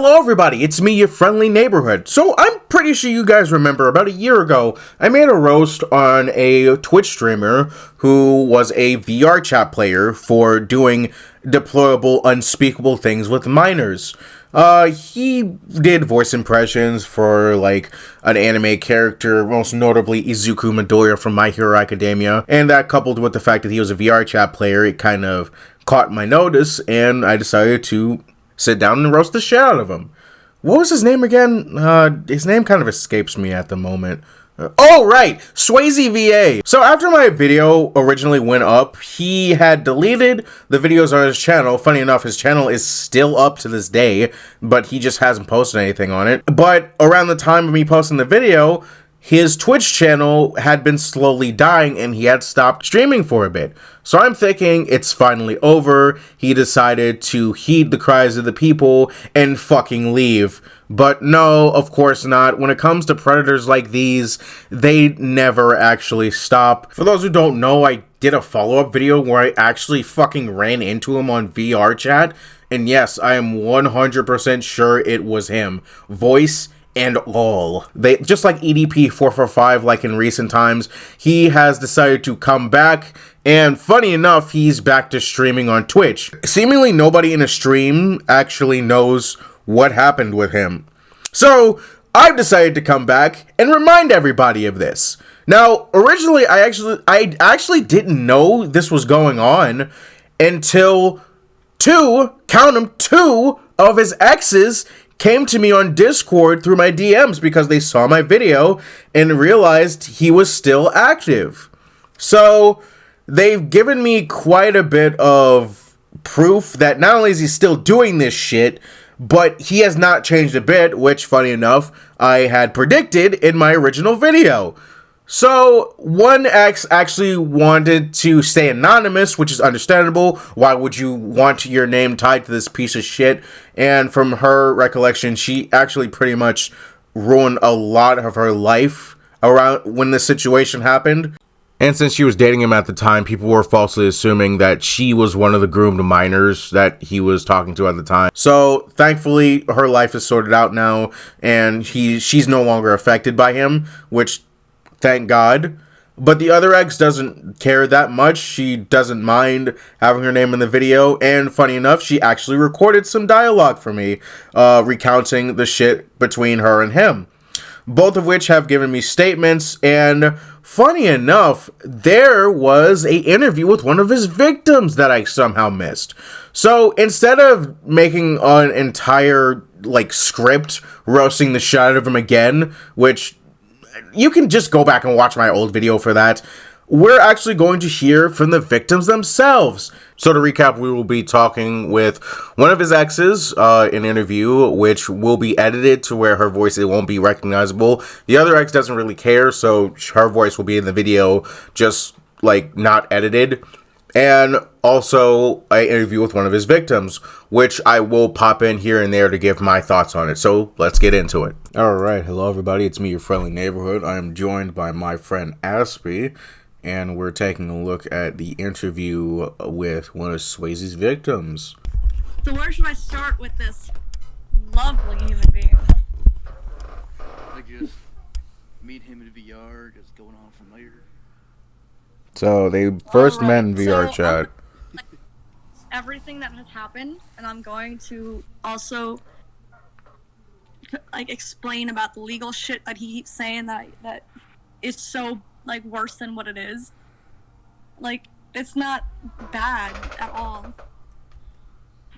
Hello everybody, it's me, your friendly neighborhood. So I'm pretty sure you guys remember about a year ago, I made a roast on a Twitch streamer who was a VR chat player for doing deplorable, unspeakable things with minors. He did voice impressions for, like, an anime character, most notably Izuku Midoriya from My Hero Academia, and that coupled with the fact that he was a VR chat player, it kind of caught my notice, and I decided to sit down and roast the shit out of him. What was his name again? His name kind of escapes me at the moment. Oh, right! SwaazyVA! So after my video originally went up, he had deleted the videos on his channel. Funny enough, his channel is still up to this day, but he just hasn't posted anything on it. But around the time of me posting the video, his Twitch channel had been slowly dying and he had stopped streaming for a bit. So I'm thinking it's finally over. He decided to heed the cries of the people and fucking leave. But no, of course not. When it comes to predators like these, they never actually stop. For those who don't know, I did a follow-up video where I actually fucking ran into him on VR chat. And yes, I am 100% sure it was him. Voice and all. They just like EDP 445, like in recent times, he has decided to come back, and funny enough, he's back to streaming on Twitch. Seemingly nobody in a stream actually knows what happened with him. So I've decided to come back and remind everybody of this. Now, originally I actually didn't know this was going on until two of his exes came to me on Discord through my DMs because they saw my video and realized he was still active. So they've given me quite a bit of proof that not only is he still doing this shit, but he has not changed a bit, which, funny enough, I had predicted in my original video. So, one ex actually wanted to stay anonymous, which is understandable. Why would you want your name tied to this piece of shit? And from her recollection, she actually pretty much ruined a lot of her life around when this situation happened. And since she was dating him at the time, people were falsely assuming that she was one of the groomed minors that he was talking to at the time. So, thankfully, her life is sorted out now, and she's no longer affected by him, which, thank God. But the other ex doesn't care that much. She doesn't mind having her name in the video. And funny enough, she actually recorded some dialogue for me, recounting the shit between her and him. Both of which have given me statements. And funny enough, there was an interview with one of his victims that I somehow missed. So instead of making an entire, like, script roasting the shit out of him again, which you can just go back and watch my old video for that, we're actually going to hear from the victims themselves. So to recap, we will be talking with one of his exes, an interview, which will be edited to where her voice, it won't be recognizable. The other ex doesn't really care, so her voice will be in the video, just, like, not edited. And also an interview with one of his victims, which I will pop in here and there to give my thoughts on it. So let's get into it. Alright, hello everybody, it's me, your friendly neighborhood. I am joined by my friend Aspie, and we're taking a look at the interview with one of Swaazy's victims. So where should I start with this lovely human being? I just meet him in VR, just going on from there. So they first met in VR chat. Like, everything that has happened, and I'm going to also, like, explain about the legal shit that he keeps saying that is so, like, worse than what it is. Like, it's not bad at all.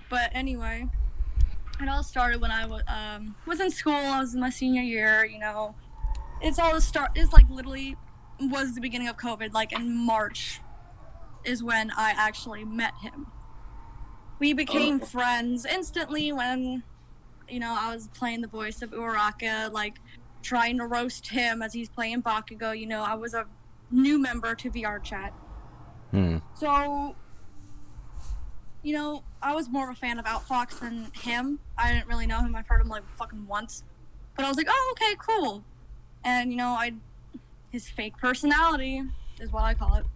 But anyway, it all started when I was in school. I was in my senior year, you know. It's like literally was the beginning of COVID, like in March is when I actually met him. We became friends instantly when, you know, I was playing the voice of Uraraka, like trying to roast him as he's playing Bakugo. You know, I was a new member to VR chat. So, you know, I was more of a fan of Outfox than him. I didn't really know him. I've heard him like fucking once. But I was like, oh, okay, cool. And, you know, his fake personality is what I call it.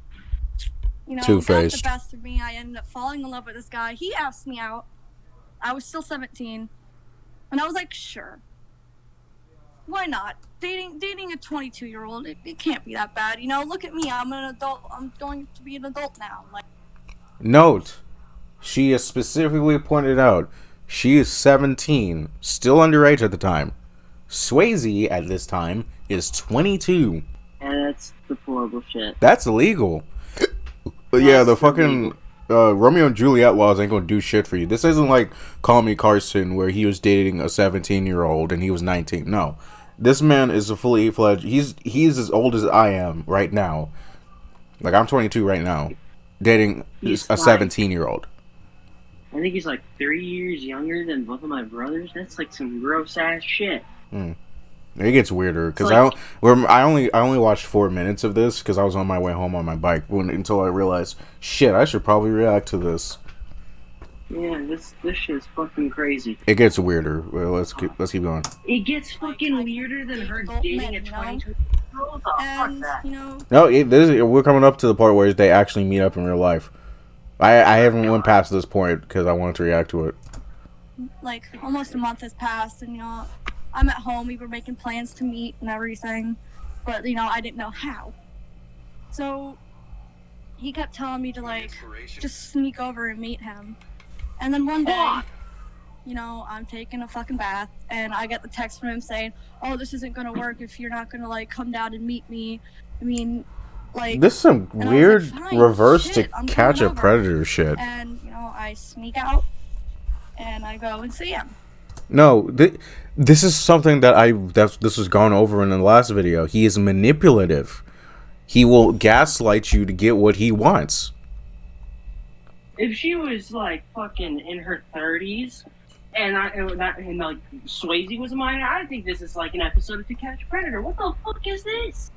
You know, got the best of me. I ended up falling in love with this guy. He asked me out. I was still 17. And I was like, sure. Why not? Dating a 22-year-old, it can't be that bad. You know, look at me. I'm an adult. I'm going to be an adult now. Like, Note, she has specifically pointed out she is 17, still underage at the time. Swayze at this time is 22. And that's deplorable shit. That's illegal. But yeah, the fucking Romeo and Juliet laws ain't gonna do shit for you. This isn't like Call Me Carson, where he was dating a 17-year-old and he was 19. No, this man is a fully fledged. He's as old as I am right now. Like, I'm 22 right now, dating a 17-year-old. I think he's like 3 years younger than both of my brothers. That's like some gross ass shit. It gets weirder because like, I only watched 4 minutes of this because I was on my way home on my bike until I realized, shit, I should probably react to this. Yeah, this shit's fucking crazy. It gets weirder. Well, let's keep going. It gets fucking weirder than her dating a 22-year-old. and, you know... No, we're coming up to the part where they actually meet up in real life. I haven't went past this point because I wanted to react to it. Like, almost a month has passed, and, you know, I'm at home. We were making plans to meet and everything, but, you know, I didn't know how. So, he kept telling me to, like, just sneak over and meet him. And then one day, you know, I'm taking a fucking bath, and I get the text from him saying, oh, this isn't gonna work if you're not gonna, like, come down and meet me. I mean, like... This is some weird like, reverse shit, to catch a predator shit. And, you know, I sneak out, and I go and see him. No, this is something that this was gone over in the last video. He is manipulative. He will gaslight you to get what he wants. If she was like fucking in her 30s, and like Swayze was a minor, I think this is like an episode of To Catch a Predator. What the fuck is this?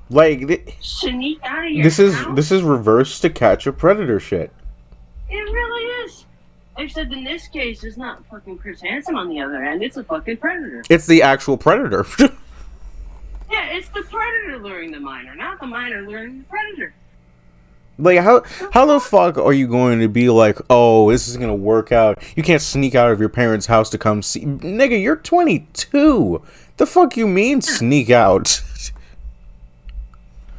Like, sneak out of your this house? is reverse To Catch a Predator shit. It really is. Except in this case, it's not fucking Chris Hansen on the other end. It's a fucking predator. It's the actual predator. Yeah, it's the predator luring the minor, not the minor luring the predator. Like, how the fuck are you going to be like, oh, this is gonna work out? You can't sneak out of your parents' house to come see, nigga. You're 22. The fuck you mean sneak out?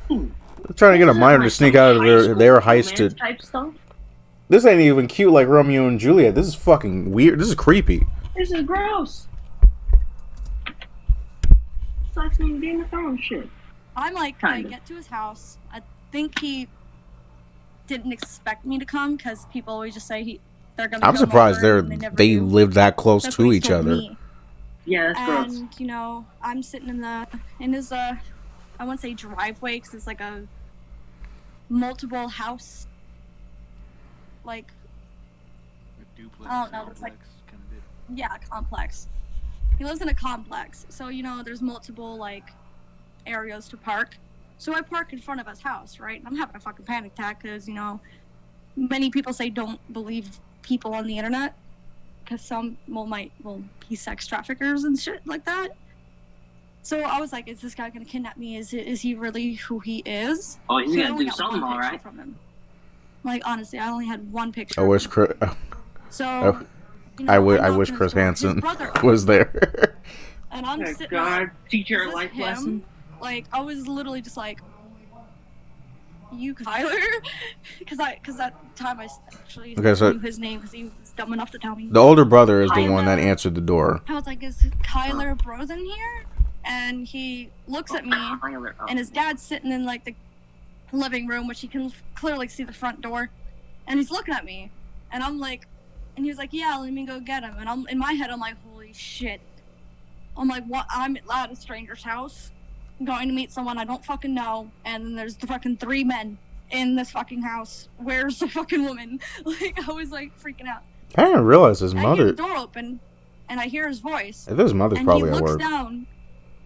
I'm trying to get a minor to sneak out of their heist type stuff. This ain't even cute like Romeo and Juliet. This is fucking weird. This is creepy. This is gross. It's like some Game of Thrones shit. I'm like, I get to his house. I think he didn't expect me to come because people always just say they're gonna. I'm surprised they live that close to each other. Me. Yeah, that's gross. And you know, I'm sitting in his I wouldn't say driveway because it's like a multiple house. Like, A duplex, I don't know, it's like, kind of bit. Yeah, a complex. He lives in a complex, so you know there's multiple like areas to park. So I park in front of his house, right? And I'm having a fucking panic attack because, you know, many people say don't believe people on the internet because some might be sex traffickers and shit like that. So I was like, is this guy gonna kidnap me? Is he really who he is? Oh, he's So I gonna only do got something, one all picture right. from him. Like, honestly, I only had one picture. I wish Chris. So, you know, I wish Chris Hansen was there. And I'm sitting God, teach her a is life him? lesson. Like, I was literally just like, you Kyler? Because that time I actually knew his name because he was dumb enough to tell me. The older brother is the one that answered the door. I was like, is Kyler Brosen here? And he looks at me, and his dad's sitting in like the living room, which you can clearly see the front door, and he's looking at me, and I'm like, and he was like, yeah, let me go get him. And I'm in my head, I'm like, holy shit. I'm like, what? I'm at a stranger's house, going to meet someone I don't fucking know, and then there's the fucking 3 men in this fucking house. Where's the fucking woman? Like, I was like freaking out. I didn't realize his I mother. hear the door open, and I hear his voice. His mother's probably at work. And he looks down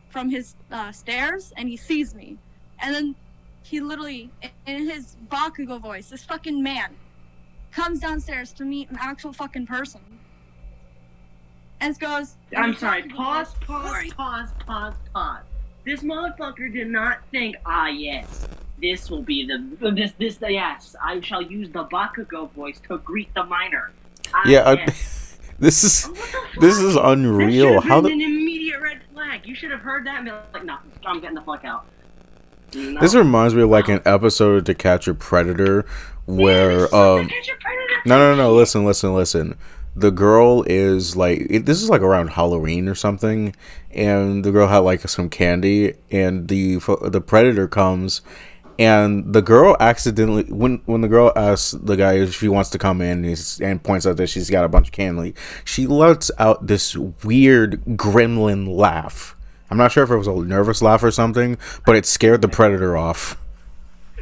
from his stairs, and he sees me, and then he literally, in his Bakugo voice, this fucking man comes downstairs to meet an actual fucking person. And goes... I'm sorry, pause. This motherfucker did not think, yes, this will be yes, I shall use the Bakugo voice to greet the minor. Yeah, Yes. This is What the fuck? this is That unreal. should How have the been an immediate red flag. You should have heard that and be like, no, I'm getting the fuck out. No. This reminds me of like an episode of To Catch a Predator where no, listen. The girl is like this is like around Halloween or something, and the girl had like some candy, and the predator comes, and the girl accidentally when the girl asks the guy if she wants to come in and points out that she's got a bunch of candy, she lets out this weird gremlin laugh. I'm not sure if it was a nervous laugh or something, but it scared the predator off.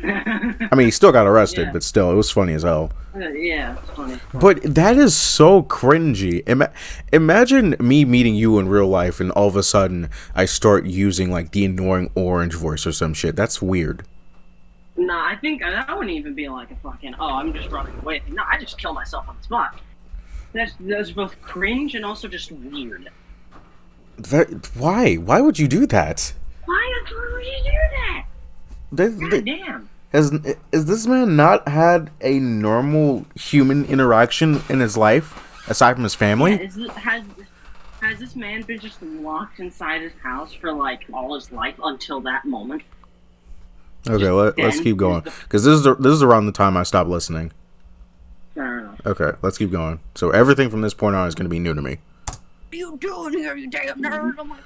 I mean, he still got arrested, but still, it was funny as hell. Yeah, it's funny. But that is so cringy. Imagine me meeting you in real life, and all of a sudden, I start using, like, the annoying orange voice or some shit. That's weird. Nah, I think that wouldn't even be like a fucking, oh, I'm just running away. No, I just kill myself on the spot. That's both cringe and also just weird. Why? Why would you do that? Why would you do that? God damn. Has this man not had a normal human interaction in his life, aside from his family? Yeah, has this man been just locked inside his house for, like, all his life until that moment? Okay, let's keep going. Because this is around the time I stopped listening. Fair enough. Okay, let's keep going. So everything from this point on is going to be new to me. What are you doing here, you damn nerd? I'm like,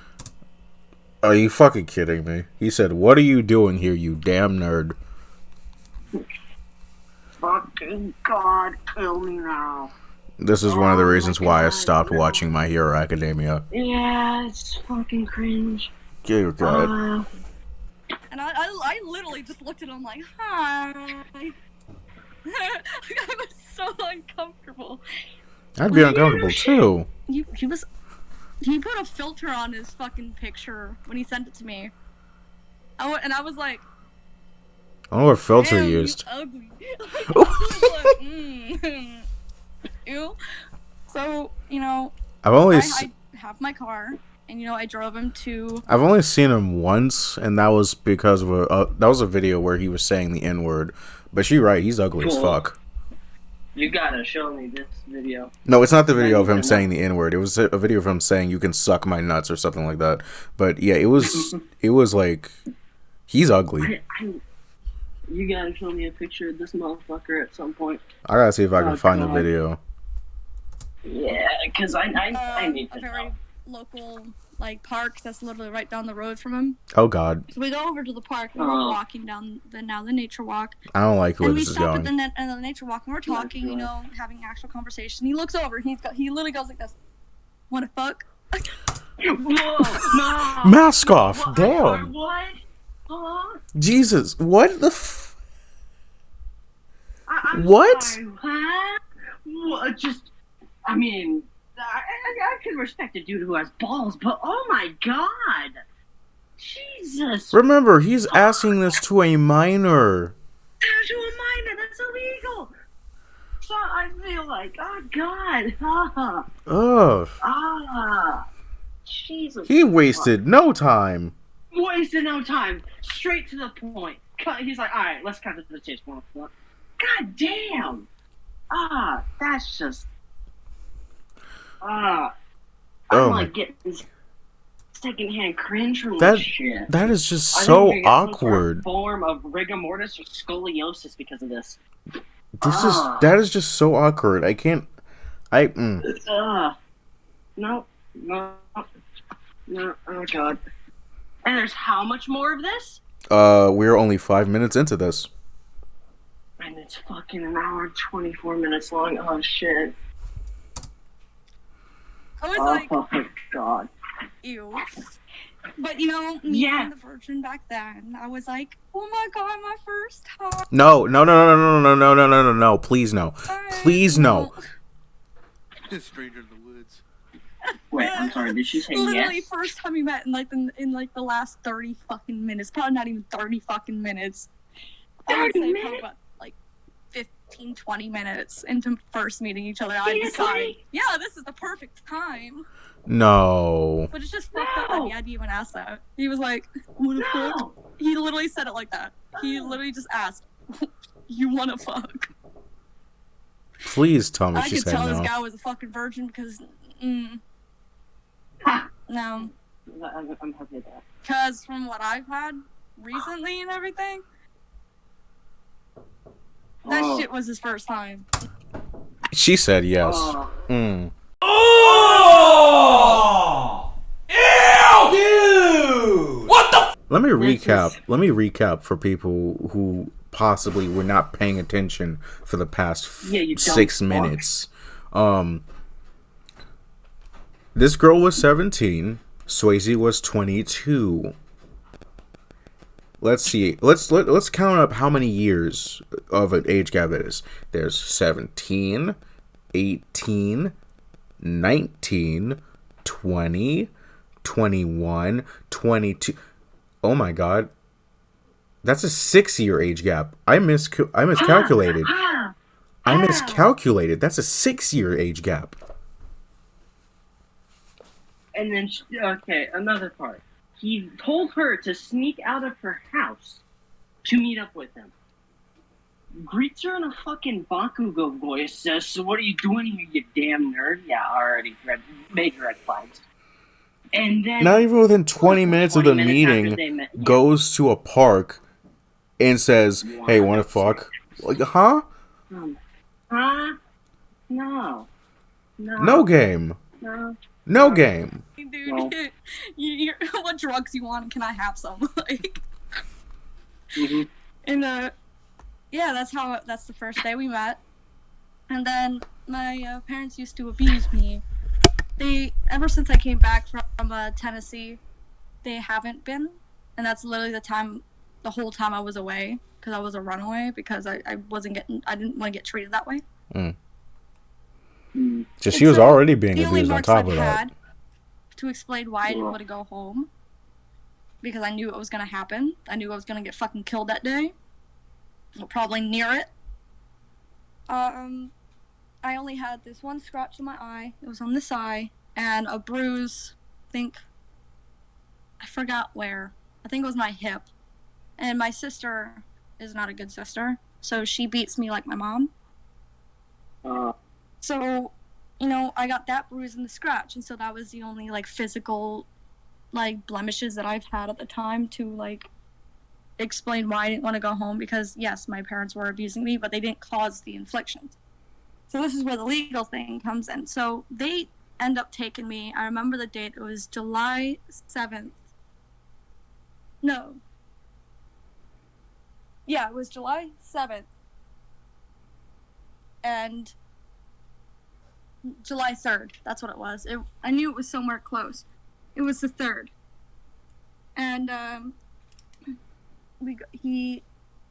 Are you fucking kidding me? He said, "What are you doing here, you damn nerd?" Fucking God, kill me now. This is one of the reasons why I stopped watching My Hero Academia. Yeah, it's fucking cringe. Dear God. and I literally just looked at him like, hi. I was so uncomfortable. I'd be uncomfortable too. He put a filter on his fucking picture when he sent it to me. And I was like, I don't know what filter damn, he used. you ugly. I was like, ew. So, I have my car, and I drove him to. I've only seen him once, and that was because of a video where he was saying the N-word. But you're right, he's ugly as fuck. You gotta show me this video. No, it's not the video of him saying the N-word. It was a video of him saying "you can suck my nuts" or something like that. But yeah, it was like he's ugly. You gotta show me a picture of this motherfucker at some point. I gotta see if I can find the video. Yeah, because I need to a very local park that's literally right down the road from him. Oh God. So we go over to the park and we're walking down the nature walk. I don't like where this is going. And we stop at the nature walk and we're talking, having actual conversation. He looks over. He literally goes like this. Wanna fuck? Whoa! No. Mask off. What? Damn. What? Huh? Jesus. What the? I'm What? Sorry, huh? What? Just. I mean. I can respect a dude who has balls, but oh my God, Jesus! Remember, he's asking this to a minor. To a minor, that's illegal. So I feel like, oh God, Jesus! He wasted no time. Wasted no time. Straight to the point. He's like, all right, let's cut to the chase. God damn! That's just. I'm getting secondhand cringe from this shit. That is just so awkward. Some form of rigor mortis or scoliosis because of this. That is just so awkward. I can't. No. Oh God. And there's how much more of this? We're only 5 minutes into this. And it's fucking an hour and 24 minutes long. Oh shit. I was like, oh my God. Ew. But me being the virgin back then, I was like, oh my God, my first time. No. Please no. Please no. Stranger in the woods. Wait, I'm sorry, did she say literally yes? first time we met in the last 30 fucking minutes. Probably not even 30 fucking minutes. 30 minutes? About 15, 20 minutes into first meeting each other. I decided, this is the perfect time. No. But it's just fucked up that he had to even ask that. He was like, what the fuck? He literally said it like that. He literally just asked, you wanna fuck? Please tell me I she could said tell this no. guy was a fucking virgin because, Ha! no. I'm happy with that. Because from what I've had recently and everything, that Oh. shit was his first time. She said yes. Oh. Mm. Oh! Ew! Dude! What the? Let me recap for people who possibly were not paying attention for the past You 6 dumb fuck. minutes. This girl was 17. Swayze was 22. Let's see. Let's count up how many years of an age gap it is. There's 17, 18, 19, 20, 21, 22. Oh my god. That's a 6-year age gap. I miscalculated. I miscalculated. That's a 6-year age gap. And then, okay, another part. He told her to sneak out of her house to meet up with him. Greets her in a fucking Bakugo voice, says, "So what are you doing here, you damn nerd?" Yeah, already major red flags. And then... Not even within 20 minutes of the 20 minutes after meeting, they met, yeah. goes to a park and says, "Hey, wanna fuck?" Like, huh? Huh? No. No game. No. No game. Dude, Well. you're, what drugs you want? Can I have some? Like, Mm-hmm. and yeah, that's the first day we met. And then my parents used to abuse me. Ever since I came back from Tennessee, they haven't been. And that's literally the whole time I was away, because I was a runaway, because I didn't want to get treated that way. So she was already being abused on top of that. Had to explain why I didn't want to go home, because I knew it was going to happen. I knew I was going to get fucking killed that day. Or probably near it. I only had this one scratch on my eye. It was on this eye. And a bruise, I forgot where. I think it was my hip. And my sister is not a good sister, so she beats me like my mom. So, I got that bruise and the scratch, and so that was the only, physical, blemishes that I've had at the time to, explain why I didn't want to go home, because, yes, my parents were abusing me, but they didn't cause the inflictions. So this is where the legal thing comes in. So they end up taking me, I remember the date, it was July 7th. No. Yeah, it was July 7th. And July 3rd, that's what it was. I knew it was somewhere close. It was the 3rd. And,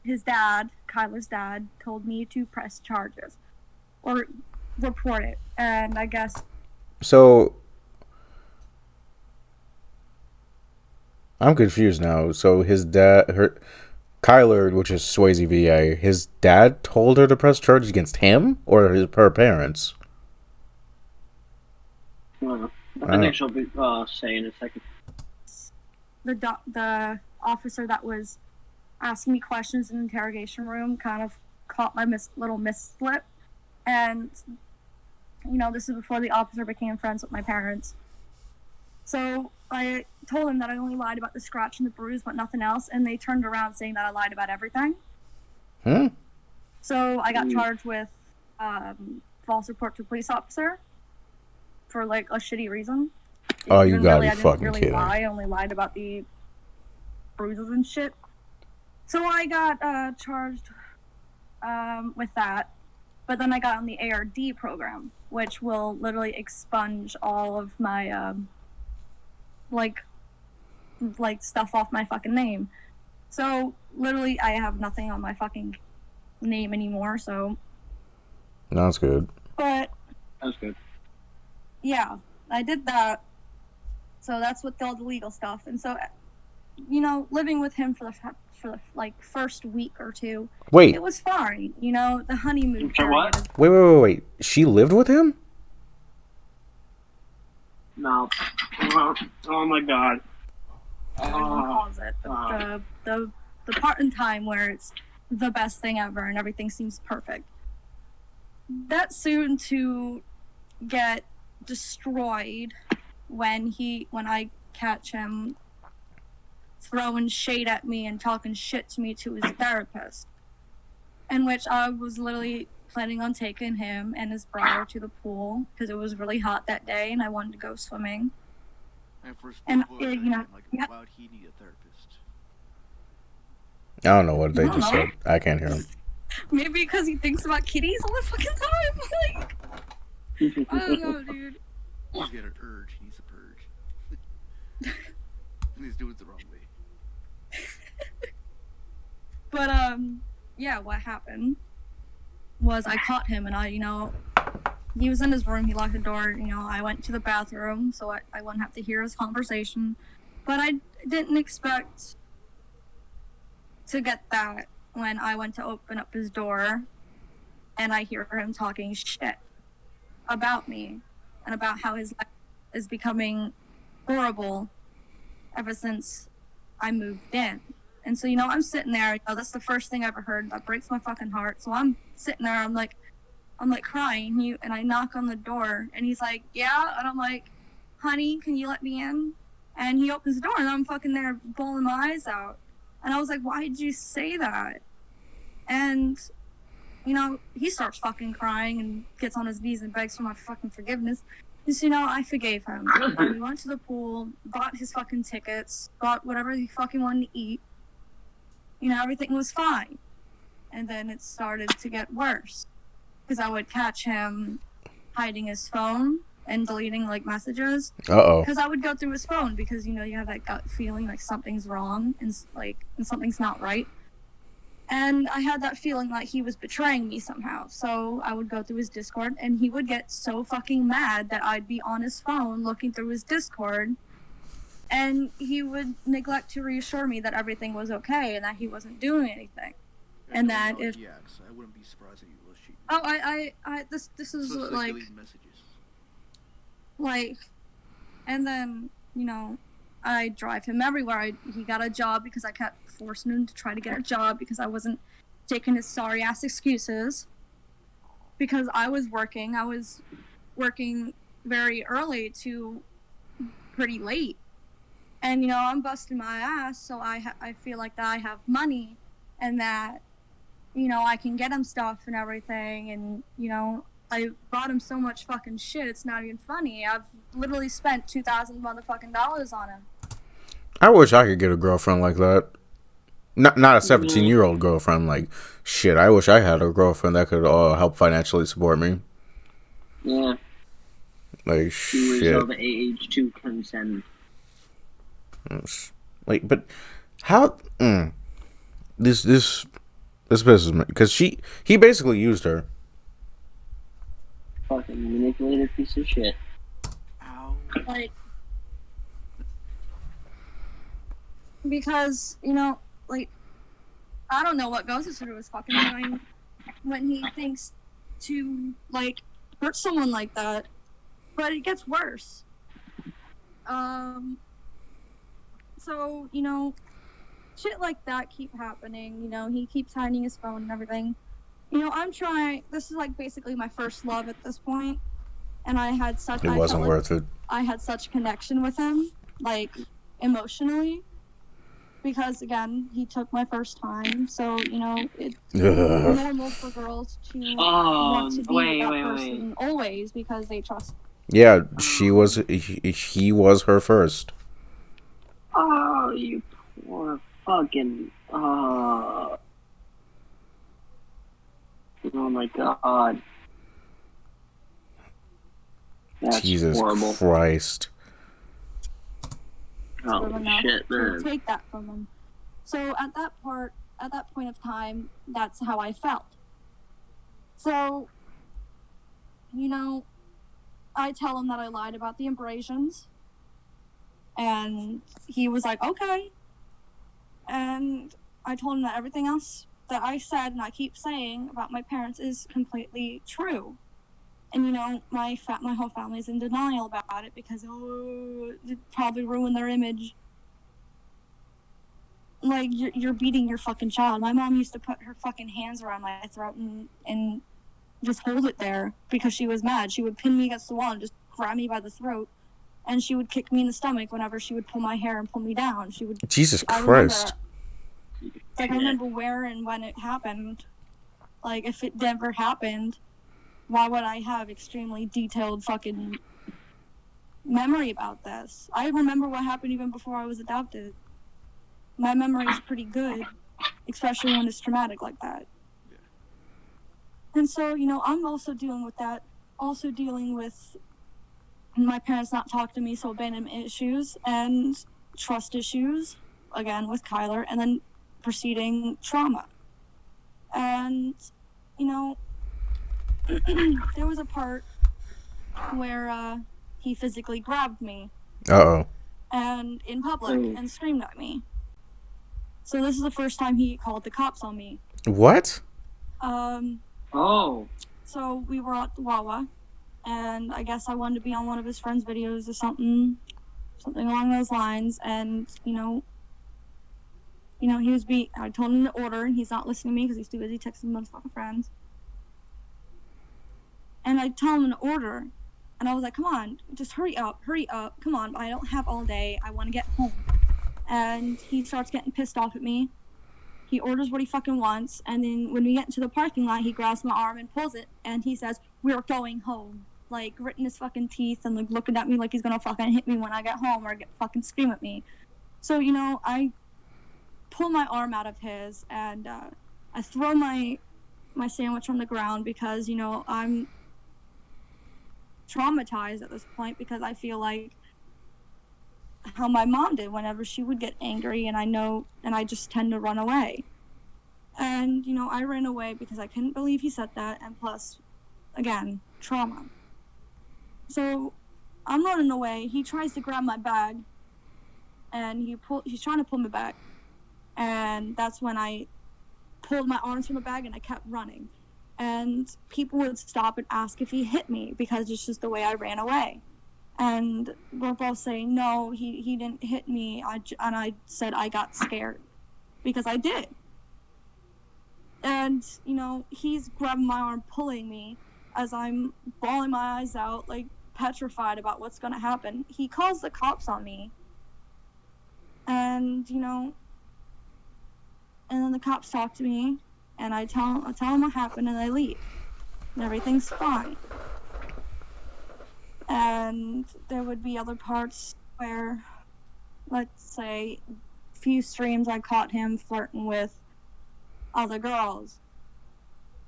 his dad, Kyler's dad, told me to press charges. Or report it. And I guess... So... I'm confused now. So his dad... Kyler, which is SwaazyVA, his dad told her to press charges against him? Or her parents? I think she'll be say in a second. The officer that was asking me questions in the interrogation room kind of caught my little misslip. And, this is before the officer became friends with my parents. So I told him that I only lied about the scratch and the bruise, but nothing else. And they turned around saying that I lied about everything. So I got charged with false report to a police officer for, a shitty reason. Oh, you gotta be I fucking didn't really kidding. lie. I only lied about the bruises and shit. So I got charged with that. But then I got on the ARD program, which will literally expunge all of my, stuff off my fucking name. So, literally, I have nothing on my fucking name anymore, so... That's good. But... That's good. Yeah, I did that. So that's with all the legal stuff. And so, living with him for the first week or two, Wait. it was fine. The honeymoon For what? period. Wait. She lived with him? No. Oh my god. Calls it the part in time where it's the best thing ever and everything seems perfect. That's soon to get destroyed when I catch him throwing shade at me and talking shit to me to his therapist, in which I was literally planning on taking him and his brother to the pool because it was really hot that day and I wanted to go swimming. And you know, like, why would he need a therapist? I don't know what they just said. I can't hear him. Maybe because he thinks about kitties all the fucking time. Like, I don't know, dude. He's got an urge. He needs a purge. And he's doing it the wrong way. But yeah, what happened was I caught him and he was in his room, he locked the door, I went to the bathroom so I wouldn't have to hear his conversation. But I didn't expect to get that when I went to open up his door and I hear him talking shit about me and about how his life is becoming horrible ever since I moved in. And so, I'm sitting there, that's the first thing I ever heard. That breaks my fucking heart. So I'm sitting there, I'm like crying, and I knock on the door, and he's like, yeah? And I'm like, honey, can you let me in? And he opens the door, and I'm fucking there bawling my eyes out. And I was like, why did you say that? And, he starts fucking crying and gets on his knees and begs for my fucking forgiveness. And so, I forgave him. And we went to the pool, bought his fucking tickets, bought whatever he fucking wanted to eat. Everything was fine. And then it started to get worse. Because I would catch him hiding his phone and deleting, messages. Uh-oh. Because I would go through his phone because, you have that gut feeling like something's wrong and something's not right. And I had that feeling like he was betraying me somehow. So I would go through his Discord and he would get so fucking mad that I'd be on his phone looking through his Discord. And he would neglect to reassure me that everything was okay and that he wasn't doing anything. And that if... Yeah, I wouldn't be surprised if he was cheating. Oh, this is so like... messages. Like... And then, I drive him everywhere. He got a job because I kept forcing him to try to get a job because I wasn't taking his sorry-ass excuses. Because I was working very early to pretty late. And, I'm busting my ass, so I feel like that I have money and that, I can get him stuff and everything. And, I bought him so much fucking shit, it's not even funny. I've literally spent $2,000 motherfucking dollars on him. I wish I could get a girlfriend like that. Not a 17-year-old girlfriend. Like, shit, I wish I had a girlfriend that could help financially support me. Yeah. Like, she shit. was of age to consent. Like, but how? This pisses me because he basically used her. Fucking manipulated piece of shit. Ow. Because I don't know what goes through his fucking mind when he thinks to hurt someone like that, but it gets worse. So, shit like that keep happening. He keeps hiding his phone and everything. I'm trying. This is basically my first love at this point, and I had such. It wasn't worth it. I had such connection with him, emotionally, because again, he took my first time. So it's normal for girls to want to be with that person always because they trust. Yeah, he was her first. Oh, you poor fucking. Oh my god. That's Jesus horrible. Christ. Oh shit, man. To take that from him. So at that point of time, that's how I felt. So, I tell him that I lied about the abrasions. And he was like, okay. And I told him that everything else that I said and I keep saying about my parents is completely true. And my whole family's in denial about it because it probably ruined their image. You're beating your fucking child. My mom used to put her fucking hands around my throat and just hold it there because she was mad. She would pin me against the wall and just grab me by the throat, and she would kick me in the stomach whenever she would pull my hair and pull me down. She would. Jesus Christ. I remember where and when it happened. Like, if it never happened, why would I have extremely detailed fucking memory about this? I remember what happened even before I was adopted. My memory is pretty good, especially when it's traumatic like that. And so, you know, I'm also dealing with that. Also dealing with my parents not talking to me, so abandonment issues and trust issues, again, with Kyler, and then preceding trauma. And, you know, there was a part where he physically grabbed me. Uh-oh. And in public and screamed at me. So this is the first time he called the cops on me. What? Oh. So we were at the Wawa, and I guess I wanted to be on one of his friends' videos or something along those lines. And you know, I told him to order, and he's not listening to me because he's too busy texting motherfucking friends. And I tell him to order, and I was like, come on, just hurry up, come on, I don't have all day, I want to get home. And he starts getting pissed off at me. He orders what he fucking wants, and then when we get into the parking lot, he grabs my arm and pulls it, and he says, we're going home. Like, gritting his fucking teeth and like looking at me like he's gonna fucking hit me when I get home or fucking scream at me. So, you know, I pull my arm out of his, and I throw my sandwich on the ground because, you know, I'm traumatized at this point because I feel like how my mom did whenever she would get angry, and I just tend to run away. And, you know, I ran away because I couldn't believe he said that, and plus, again, trauma. So, I'm running away. He tries to grab my bag, and he's trying to pull me back. And that's when I pulled my arms from the bag and I kept running. And people would stop and ask if he hit me because it's just the way I ran away. And we're both saying, no, he didn't hit me. And I said I got scared because I did. And, you know, he's grabbing my arm, pulling me as I'm bawling my eyes out, like petrified about what's going to happen. He calls the cops on me. And, you know, and then the cops talk to me, and I tell them what happened, and they leave. And everything's fine. And there would be other parts where, let's say, a few streams I caught him flirting with other girls.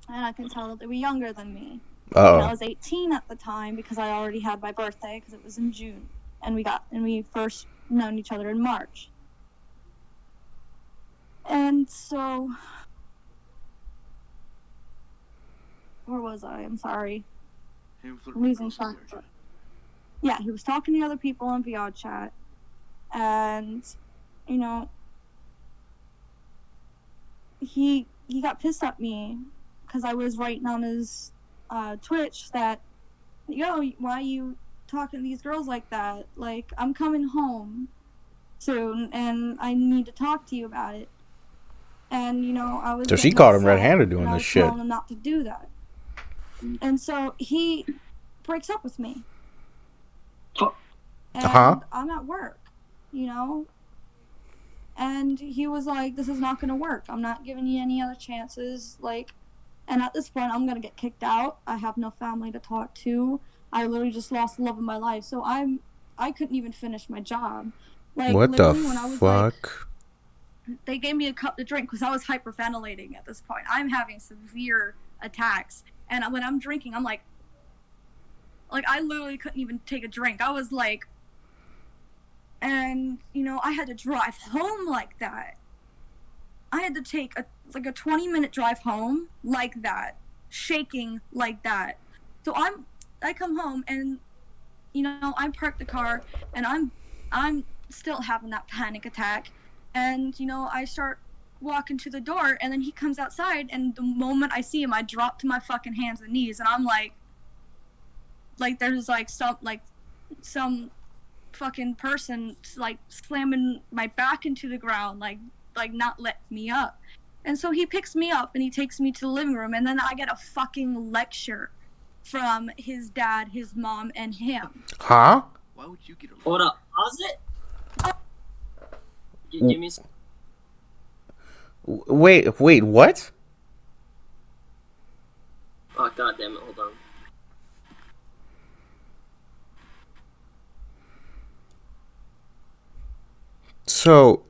And I can tell that they were younger than me. Uh-oh. And I was 18 at the time because I already had my birthday because it was in June. And we first known each other in March. And so, where was I? I'm sorry. I'm losing track. Yeah, he was talking to other people on VR chat, and, you know, he got pissed at me because I was writing on his Twitch that, yo, why are you talking to these girls like that? Like, I'm coming home soon, and I need to talk to you about it. And, you know, I was. So she caught him red-handed doing this shit. Telling him not to do that. And so he breaks up with me. And I'm at work, you know. And he was like, this is not going to work. I'm not giving you any other chances. Like, and at this point, I'm going to get kicked out. I have no family to talk to. I literally just lost the love of my life. So I couldn't even finish my job. Like, what the when I was fuck? They gave me a cup to drink because I was hyperventilating at this point. I'm having severe attacks. And when I'm drinking, I'm like I literally couldn't even take a drink. I was like, and, you know, I had to drive home like that. I had to take a 20-minute drive home like that, shaking like that. So I come home and, you know, I park the car and I'm still having that panic attack. And, you know, I start walking to the door, and then he comes outside, and the moment I see him, I drop to my fucking hands and knees, and I'm like there's some fucking person like slamming my back into the ground, like not let me up. And so he picks me up and he takes me to the living room, and then I get a fucking lecture from his dad, his mom, and him. Huh? Why would you get a Hold up. Pause it. Give me some. Wait, what? Oh, god damn it. Hold on. So,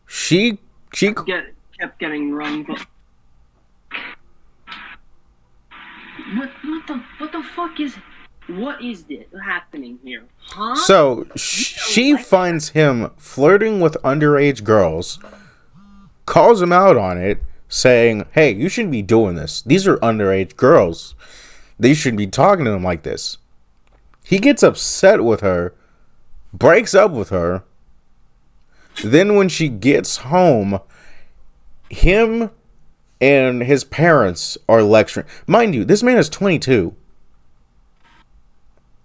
she Kept getting run. But... What the fuck is... What is this happening here? Huh? So, she finds him flirting with underage girls, calls him out on it, saying, hey, you shouldn't be doing this. These are underage girls. They shouldn't be talking to them like this. He gets upset with her, breaks up with her. Then when she gets home, him and his parents are lecturing. Mind you, this man is 22.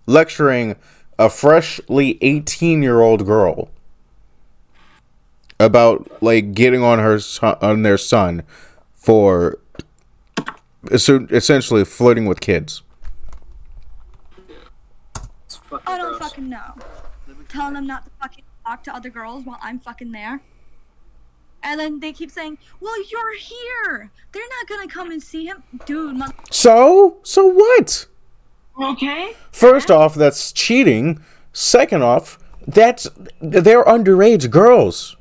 Lecturing a freshly 18-year-old girl about, like, getting on their son for essentially flirting with kids. I don't fucking know. Telling them not to fucking talk to other girls while I'm fucking there. And then they keep saying, well, you're here. They're not gonna come and see him. Dude, So what? Okay. First off, that's cheating. Second off, they're underage girls.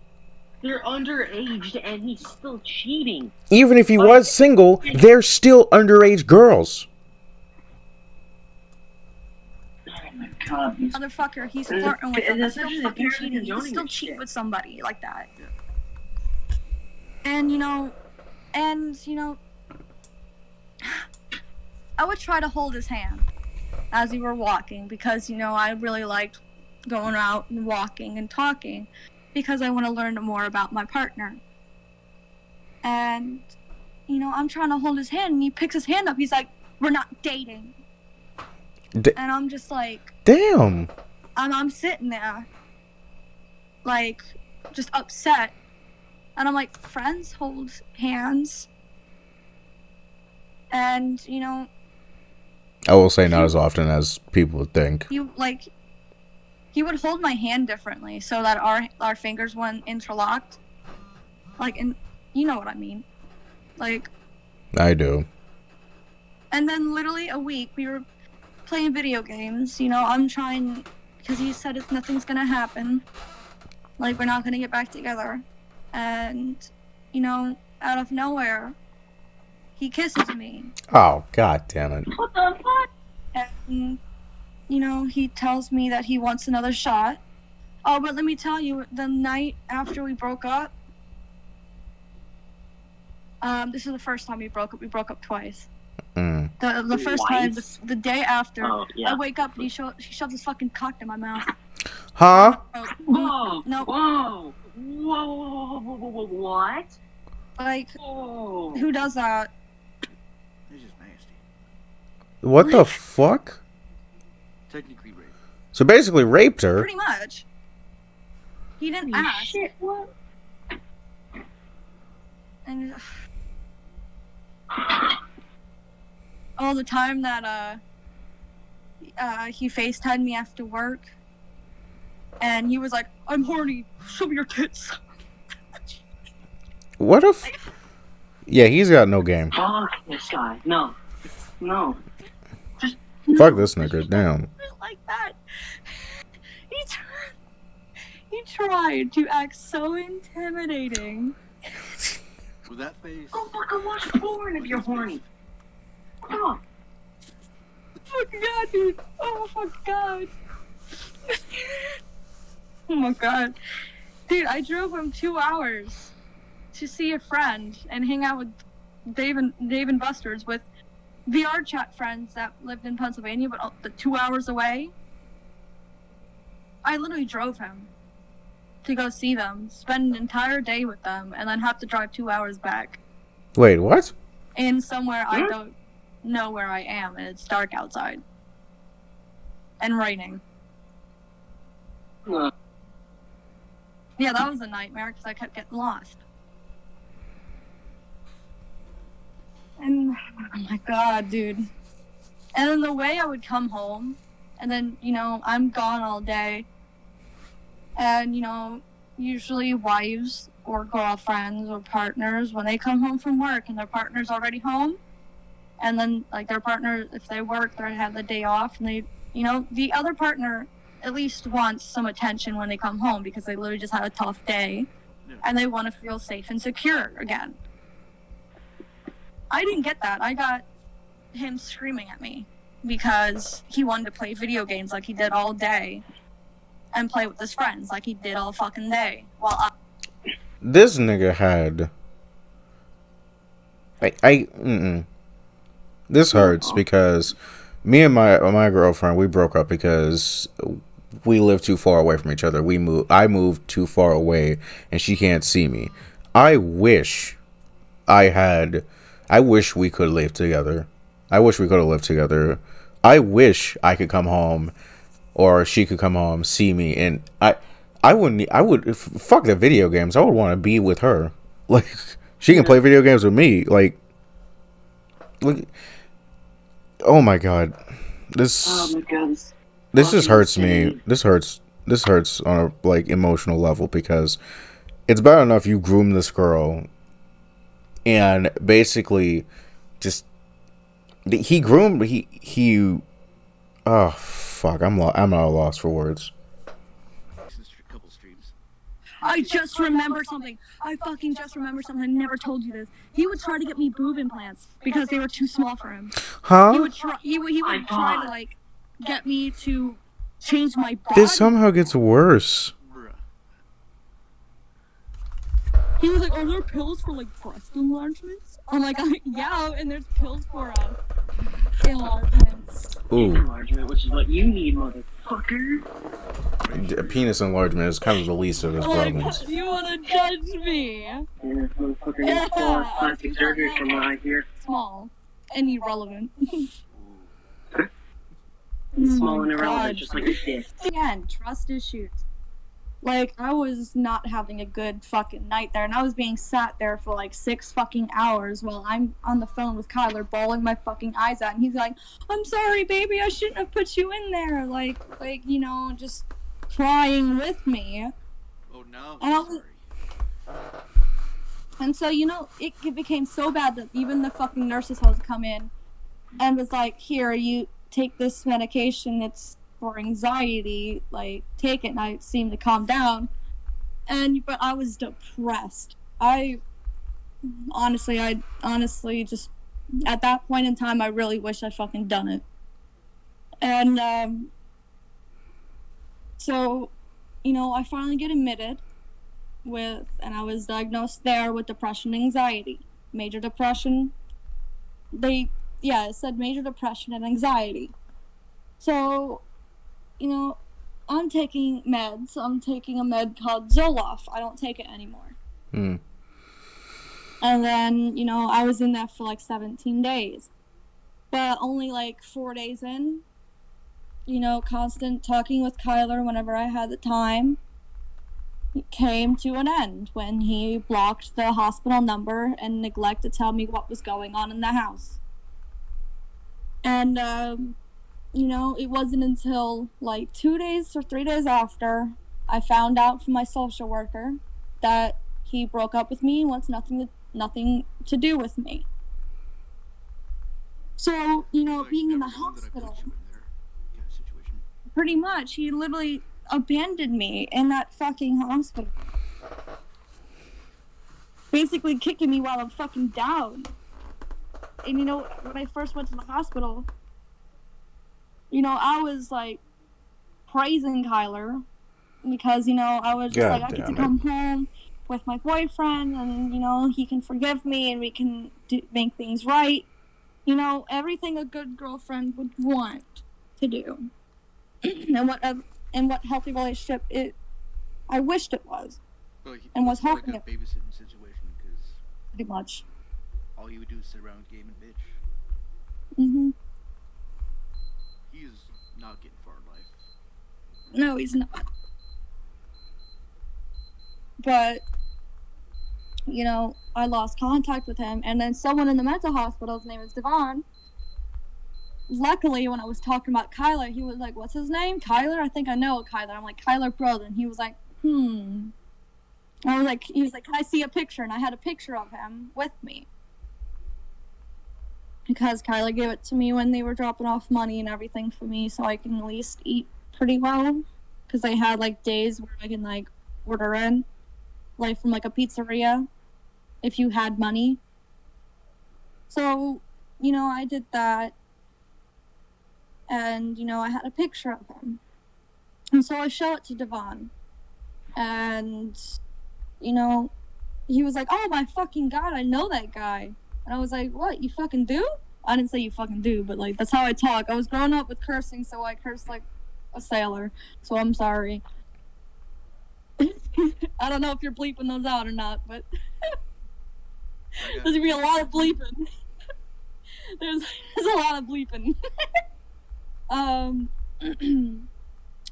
They're underage and he's still cheating. Even if he was single, they're still underage girls. Oh my god. motherfucker, he's flirting with them. That's still fucking cheating. You can still cheat with somebody like that. Yeah. And you know, I would try to hold his hand as we were walking because, you know, I really liked going out and walking and talking because I want to learn more about my partner. And, you know, I'm trying to hold his hand and he picks his hand up. He's like, we're not dating. And I'm just like, damn. I'm sitting there, like, just upset. And I'm like, friends hold hands. And, you know, I will say not as often as people would think. he would hold my hand differently so that our fingers weren't interlocked. Like, and you know what I mean. Like, I do. and then literally a week we were playing video games. You know, I'm trying, because he said nothing's gonna happen. Like, we're not gonna get back together. And, you know, out of nowhere, he kisses me. Oh, god damn it. What the fuck? And, you know, he tells me that he wants another shot. Oh, but let me tell you, the night after we broke up, this is the first time we broke up. We broke up twice. Mm. The first time, the day after, yeah. I wake up and he shoves his fucking cock in my mouth. Huh? Oh, Whoa! no. Whoa! Whoa! What? Like, Whoa! who does that? It's just nasty. What the fuck? Technically rape. So basically raped her. Pretty much. He didn't Holy ask. shit, what? And all the time that he FaceTimed me after work, and he was like, "I'm horny. Show me your tits." What if? Yeah, he's got no game. Fuck this guy. No. No. Just Fuck this nigga. Damn. Like that. He tried to act so intimidating. With that face. go fucking watch porn if you're horny. Come on. Oh my god, dude. Oh my god. Oh my god. Dude, I drove him 2 hours to see a friend and hang out with Dave and Buster's with VR chat friends that lived in Pennsylvania, but 2 hours away. I literally drove him to go see them, spend an entire day with them, and then have to drive 2 hours back. Wait, what? In somewhere I don't know where I am, and it's dark outside. And raining. Yeah, that was a nightmare, because I kept getting lost. And oh my god, dude. And then the way I would come home, and then, you know, I'm gone all day. And, you know, usually wives or girlfriends or partners, when they come home from work and their partner's already home, and then, like, their partner, if they work, they have the day off, and they, you know, the other partner at least wants some attention when they come home because they literally just had a tough day, and they want to feel safe and secure again. I didn't get that. I got him screaming at me because he wanted to play video games like he did all day and play with his friends like he did all fucking day. While This nigga had... This hurts because me and my girlfriend, we broke up because we live too far away from each other. I moved too far away and she can't see me. I wish we could live together. I wish we could have lived together. I wish I could come home or she could come home, see me, and I would fuck the video games. I would want to be with her. Like, she can play video games with me. Like, oh my god. This just hurts me. This hurts on a, like, emotional level because it's bad enough you groom this girl and basically just oh fuck, I'm at a loss for words. I just remembered something. I fucking just remembered something. I never told you this. He would try to get me boob implants because they were too small for him. Huh? He would try to, like, get me to change my body. This somehow gets worse. He was like, "Are there pills for, like, breast enlargements?" I'm like, "Yeah, and there's pills for enlargements." Ooh. Enlargement, which is what you need, motherfucker. A penis enlargement is kind of the least of his problems. You wanna judge me? Yeah, motherfucker needs plastic surgery from what I hear. Small and irrelevant. Small and irrelevant, just like a dick. Again, trust issues. Like, I was not having a good fucking night there, and I was being sat there for like 6 fucking hours while I'm on the phone with Kyler, bawling my fucking eyes out, and he's like, "I'm sorry, baby, I shouldn't have put you in there," like, you know, just crying with me. Oh no, And sorry. And so, you know, it became so bad that even the fucking nurses had to come in and was like, "Here, you take this medication, it's for anxiety, like, take it," and I seemed to calm down. But I was depressed. I honestly just, at that point in time, I really wish I fucking done it. And, so, you know, I finally get admitted and I was diagnosed there with depression and anxiety. Major depression. It said major depression and anxiety. So, you know, I'm taking meds. I'm taking a med called Zoloft. I don't take it anymore. And then, you know, I was in there for like 17 days. But only like 4 days in, you know, constant talking with Kyler whenever I had the time, it came to an end when he blocked the hospital number and neglected to tell me what was going on in the house. And, you know, it wasn't until like 2 days or 3 days after I found out from my social worker that he broke up with me and wants nothing to do with me. So, you know, being in the hospital, pretty much, he literally abandoned me in that fucking hospital. Basically kicking me while I'm fucking down. And, you know, when I first went to the hospital, you know, I was, like, praising Kyler because, you know, I was just like, I get to come home with my boyfriend and, you know, he can forgive me and we can make things right. You know, everything a good girlfriend would want to do. and what healthy relationship I wished it was. Well, and was like hoping a it. babysitting situation because Pretty much. all you would do is sit around game and bitch. Mhm. He's not getting far in life. No, he's not. But you know, I lost contact with him, and then someone in the mental hospital, his name is Devon. Luckily, when I was talking about Kyler, he was like, what's his name? Kyler? I think I know Kyler. I'm like, Kyler Brother. He was like, I was like, he was like, can I see a picture? And I had a picture of him with me. Because Kyler gave it to me when they were dropping off money and everything for me, so I can at least eat pretty well. Because I had, like, days where I can, like, order in, like, from, like, a pizzeria, if you had money. So, you know, I did that. And, you know, I had a picture of him. And so I show it to Devon. And, you know, he was like, oh my fucking God, I know that guy. And I was like, what, you fucking do? I didn't say you fucking do, but, like, that's how I talk. I was growing up with cursing, so I curse like a sailor. So I'm sorry. I don't know if you're bleeping those out or not, but there's gonna be a lot of bleeping. there's a lot of bleeping.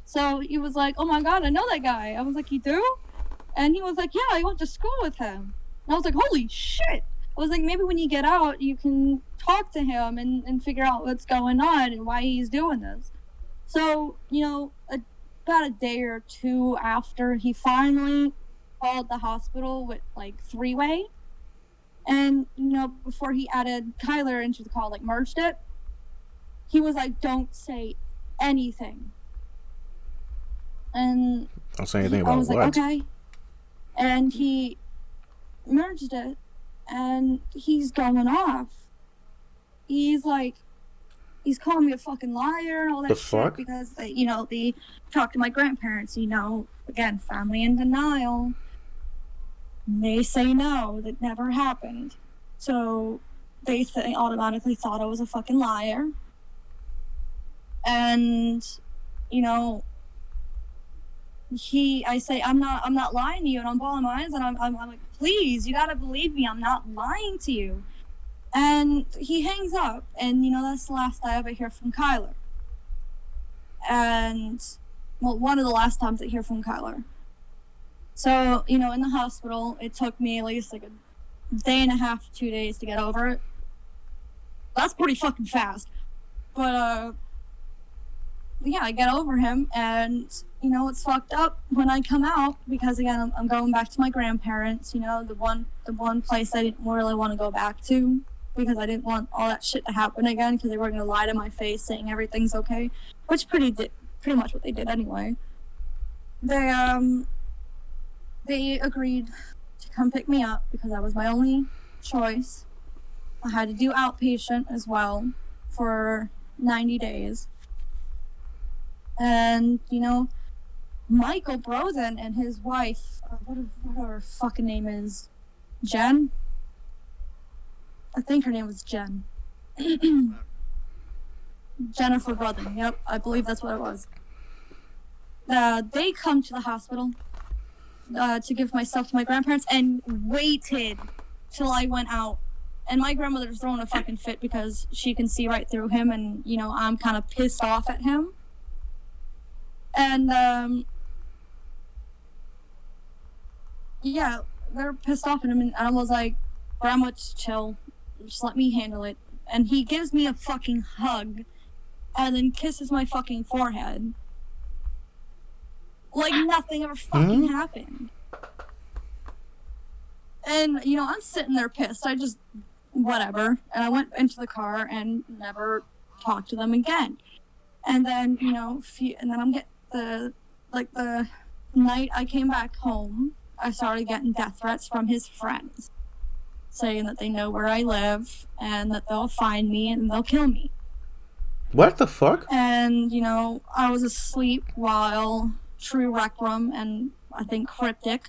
So he was like, oh my God, I know that guy. I was like, you do? And he was like, yeah, I went to school with him. And I was like, holy shit. I was like, maybe when you get out, you can talk to him and figure out what's going on and why he's doing this. So, you know, about a day or two after, he finally called the hospital with, like, three-way. And, you know, before he added Kyler into the call, like, merged it, he was like, don't say anything. And Don't say anything about I was what? like, okay. And he merged it, and he's going off. He's like, he's calling me a fucking liar and all that The shit fuck? because, you know, they talked to my grandparents, you know, again, family in denial. They say no, that never happened. So they automatically thought I was a fucking liar. And, you know, I say, I'm not lying to you, and I'm bawling my eyes, and I'm like, please, you gotta believe me, I'm not lying to you. And he hangs up, and, you know, that's the last I ever hear from Kyler. And, well, one of the last times I hear from Kyler. So, you know, in the hospital, it took me at least, like, a day and a half, 2 days to get over it. That's pretty fucking fast. But, yeah, I get over him, and, you know, it's fucked up when I come out, because, again, I'm going back to my grandparents, you know, the one place I didn't really want to go back to, because I didn't want all that shit to happen again, because they were going to lie to my face saying everything's okay, which pretty much what they did anyway. They agreed to come pick me up, because that was my only choice. I had to do outpatient as well for 90 days. And, you know, Michael Brothen and his wife, what her fucking name is, Jen? I think her name was Jen. Jennifer Brothen, yep, I believe that's what it was. They come to the hospital to give my stuff to my grandparents and waited till I went out. And my grandmother's throwing a fucking fit because she can see right through him, and, you know, I'm kind of pissed off at him. And, yeah, they're pissed off at him, and I was like, Grandma, just chill. Just let me handle it. And he gives me a fucking hug, and then kisses my fucking forehead. Like nothing ever fucking happened. And, you know, I'm sitting there pissed. I just, whatever. And I went into the car and never talked to them again. And then, you know, and then I'm getting the night I came back home, I started getting death threats from his friends, saying that they know where I live and that they'll find me and they'll kill me. What the fuck? And, you know, I was asleep while True Rec Room and I think Cryptic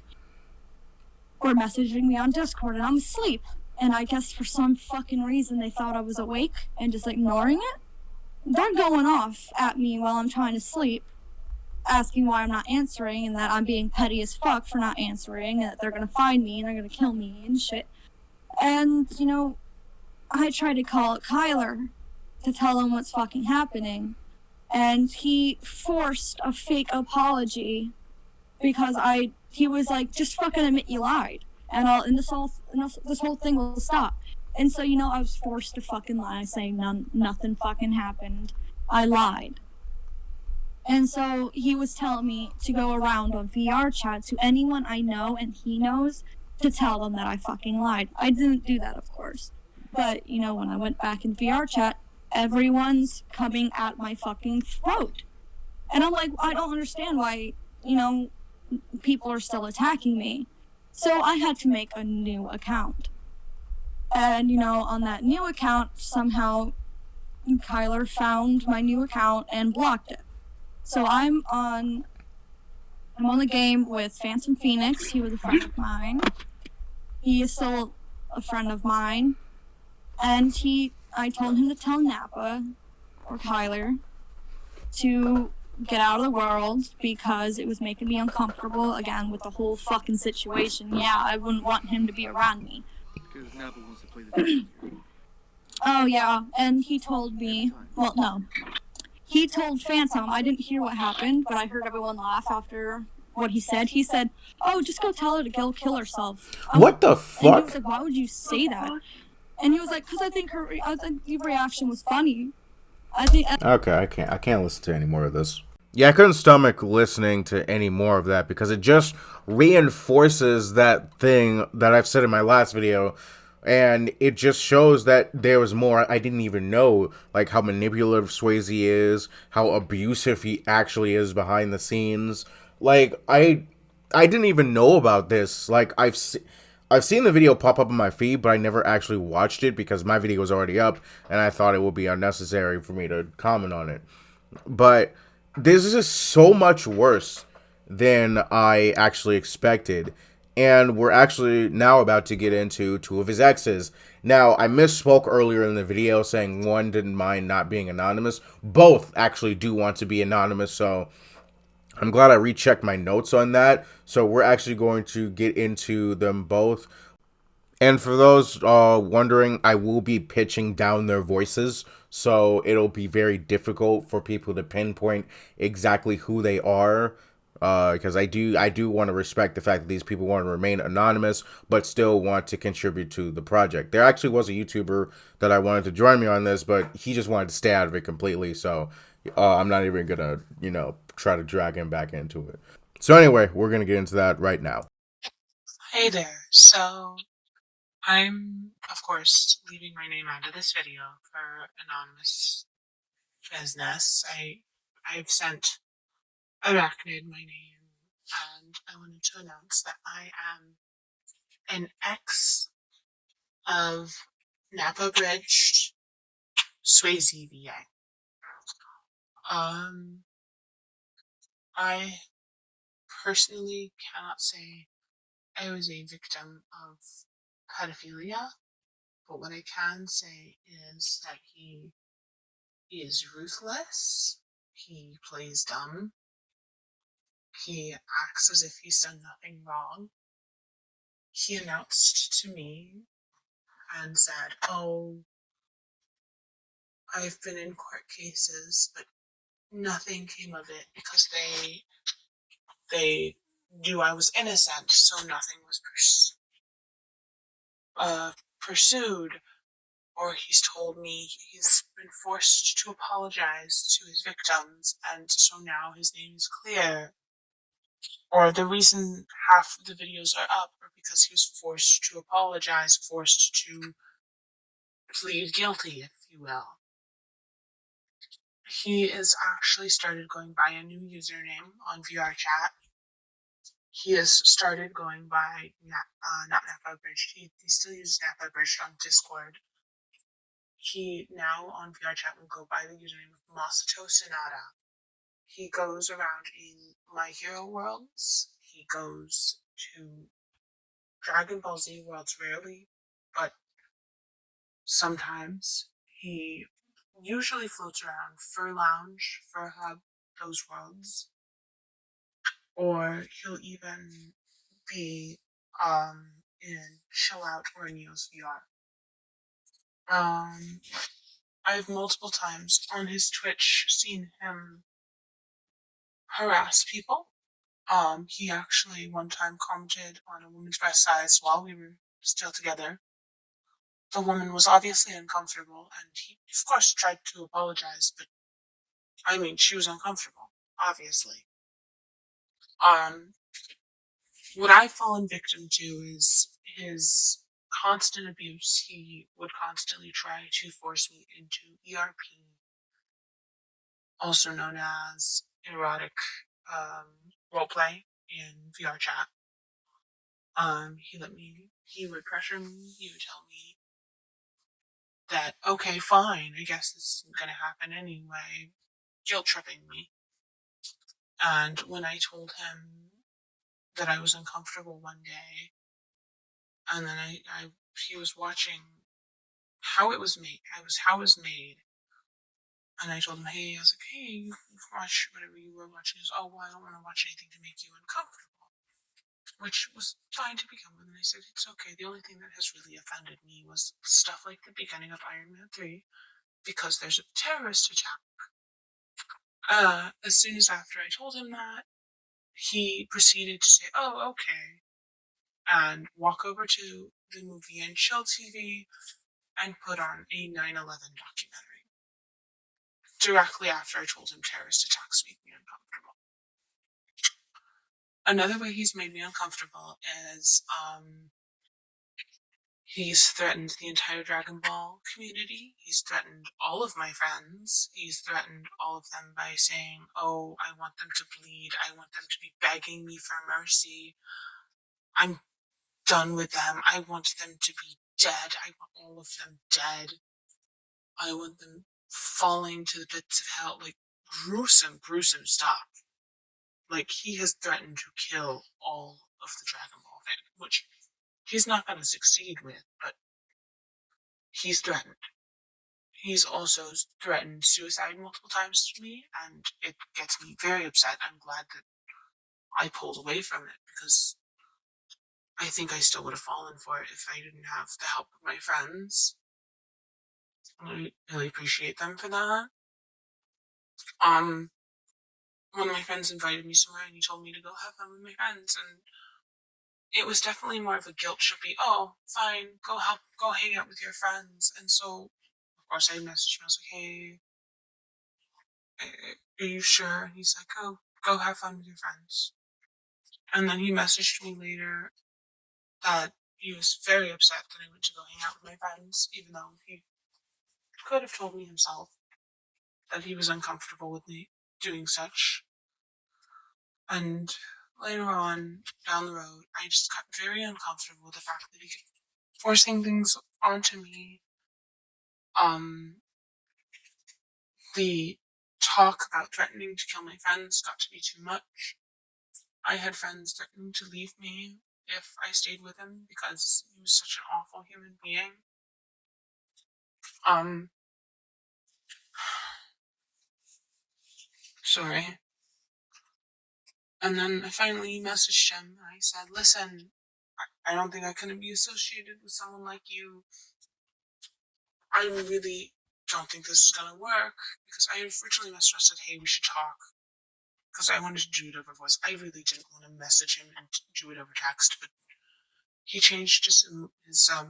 were messaging me on Discord, and I'm asleep. And I guess for some fucking reason they thought I was awake and just ignoring it. They're going off at me while I'm trying to sleep, asking why I'm not answering and that I'm being petty as fuck for not answering and that they're gonna find me and they're gonna kill me and shit. And, you know, I tried to call Kyler to tell him what's fucking happening, and he forced a fake apology because he was like, just fucking admit you lied. and this whole thing will stop. And so, I was forced to fucking lie, saying nothing fucking happened. I lied. And so he was telling me to go around on VR chat to anyone I know and he knows to tell them that I fucking lied. I didn't do that, of course. But, when I went back in VR chat, everyone's coming at my fucking throat. And I'm like, I don't understand why, people are still attacking me. So I had to make a new account. And, on that new account, somehow Kyler found my new account and blocked it. So I'm on the game with Phantom Phoenix. He was a friend of mine. He is still a friend of mine. And I told him to tell Nappa, or Kyler, to get out of the world because it was making me uncomfortable again with the whole fucking situation. Yeah, I wouldn't want him to be around me. Because Nappa wants to play the game with you. Oh yeah, and he told me, well no, he told Phantom, I didn't hear what happened, but I heard everyone laugh after what he said. He said, oh, just go tell her to go kill herself. What the And he fuck? was like, why would you say that? And he was like, because I think the reaction was funny. Okay, I can't listen to any more of this. Yeah, I couldn't stomach listening to any more of that because it just reinforces that thing that I've said in my last video. And it just shows that there was more I didn't even know, like how manipulative Swayze is, how abusive he actually is behind the scenes. Like I didn't even know about this. Like I've seen the video pop up on my feed, but I never actually watched it because my video was already up, and I thought it would be unnecessary for me to comment on it. But this is so much worse than I actually expected. And we're actually now about to get into two of his exes. Now, I misspoke earlier in the video saying one didn't mind not being anonymous. Both actually do want to be anonymous, so I'm glad I rechecked my notes on that. So we're actually going to get into them both. And for those wondering, I will be pitching down their voices, so it'll be very difficult for people to pinpoint exactly who they are. Because I do want to respect the fact that these people want to remain anonymous, but still want to contribute to the project. There actually was a YouTuber that I wanted to join me on this, but he just wanted to stay out of it completely. So I'm not even gonna, try to drag him back into it. So anyway, we're gonna get into that right now. Hey there. So I'm, of course, leaving my name out of this video for anonymous business. I've sent Arachnid my name, and I wanted to announce that I am an ex of Napa Bridge SwaazyVA. I personally cannot say I was a victim of pedophilia, but what I can say is that he is ruthless, he plays dumb, he acts as if he's done nothing wrong. He announced to me and said, oh, I've been in court cases, but nothing came of it because they knew I was innocent, so nothing was pursued. Or he's told me he's been forced to apologize to his victims, and so now his name is clear. Or the reason half the videos are up are because he was forced to apologize, forced to plead guilty, if you will. He has actually started going by a new username on VR chat. He has started going by, not Napa Bridge, he still uses Napa Bridge on Discord. He now on VR chat will go by the username of Masato Sonata. He goes around in My Hero worlds. He goes to Dragon Ball Z worlds rarely, but sometimes. He usually floats around Fur Lounge, Fur Hub, those worlds. Or he'll even be in Chill Out or Neo's VR. I've multiple times on his Twitch seen him harass people He actually one time commented on a woman's breast size while we were still together. The woman was obviously uncomfortable, and he, of course, tried to apologize, but, I mean, she was uncomfortable, obviously. What I've fallen victim to is his constant abuse. He would constantly try to force me into ERP, also known as erotic roleplay in VR chat. He would pressure me, he would tell me that, okay, fine, I guess this isn't gonna happen anyway, guilt tripping me. And when I told him that I was uncomfortable one day, and then he was watching how it was made, how it was made, and I told him, hey, I was like, hey, you can watch whatever you were watching. He goes, oh, well, I don't want to watch anything to make you uncomfortable, which was fine to begin with. And I said, it's okay. The only thing that has really offended me was stuff like the beginning of Iron Man 3, because there's a terrorist attack. As soon as after I told him that, he proceeded to say, oh, okay, and walk over to the movie and chill TV and put on a 9/11 documentary. Directly after I told him terrorist attacks made me uncomfortable. Another way he's made me uncomfortable is, he's threatened the entire Dragon Ball community. He's threatened all of my friends. He's threatened all of them by saying, oh, I want them to bleed. I want them to be begging me for mercy. I'm done with them. I want them to be dead. I want all of them dead. I want them falling to the pits of hell. Like, gruesome, gruesome stuff. Like, he has threatened to kill all of the Dragon Ball fans, which he's not going to succeed with, but he's threatened. He's also threatened suicide multiple times to me, and it gets me very upset. I'm glad that I pulled away from it, because I think I still would have fallen for it if I didn't have the help of my friends. I really appreciate them for that. One of my friends invited me somewhere, and he told me to go have fun with my friends, and it was definitely more of a guilt trippy, oh, fine, go hang out with your friends. And so, of course, I messaged him, I was like, hey, are you sure? And he's like, oh, go have fun with your friends. And then he messaged me later that he was very upset that I went to go hang out with my friends, even though he could have told me himself that he was uncomfortable with me doing such. And later on, down the road, I just got very uncomfortable with the fact that he kept forcing things onto me. The talk about threatening to kill my friends got to be too much. I had friends threatening to leave me if I stayed with him because he was such an awful human being. Sorry. And then I finally messaged him and I said, listen, I don't think I can be associated with someone like you. I really don't think this is gonna work, because I originally messaged him and said, hey, we should talk, because I wanted to do it over voice. I really didn't want to message him and do it over text, but he changed his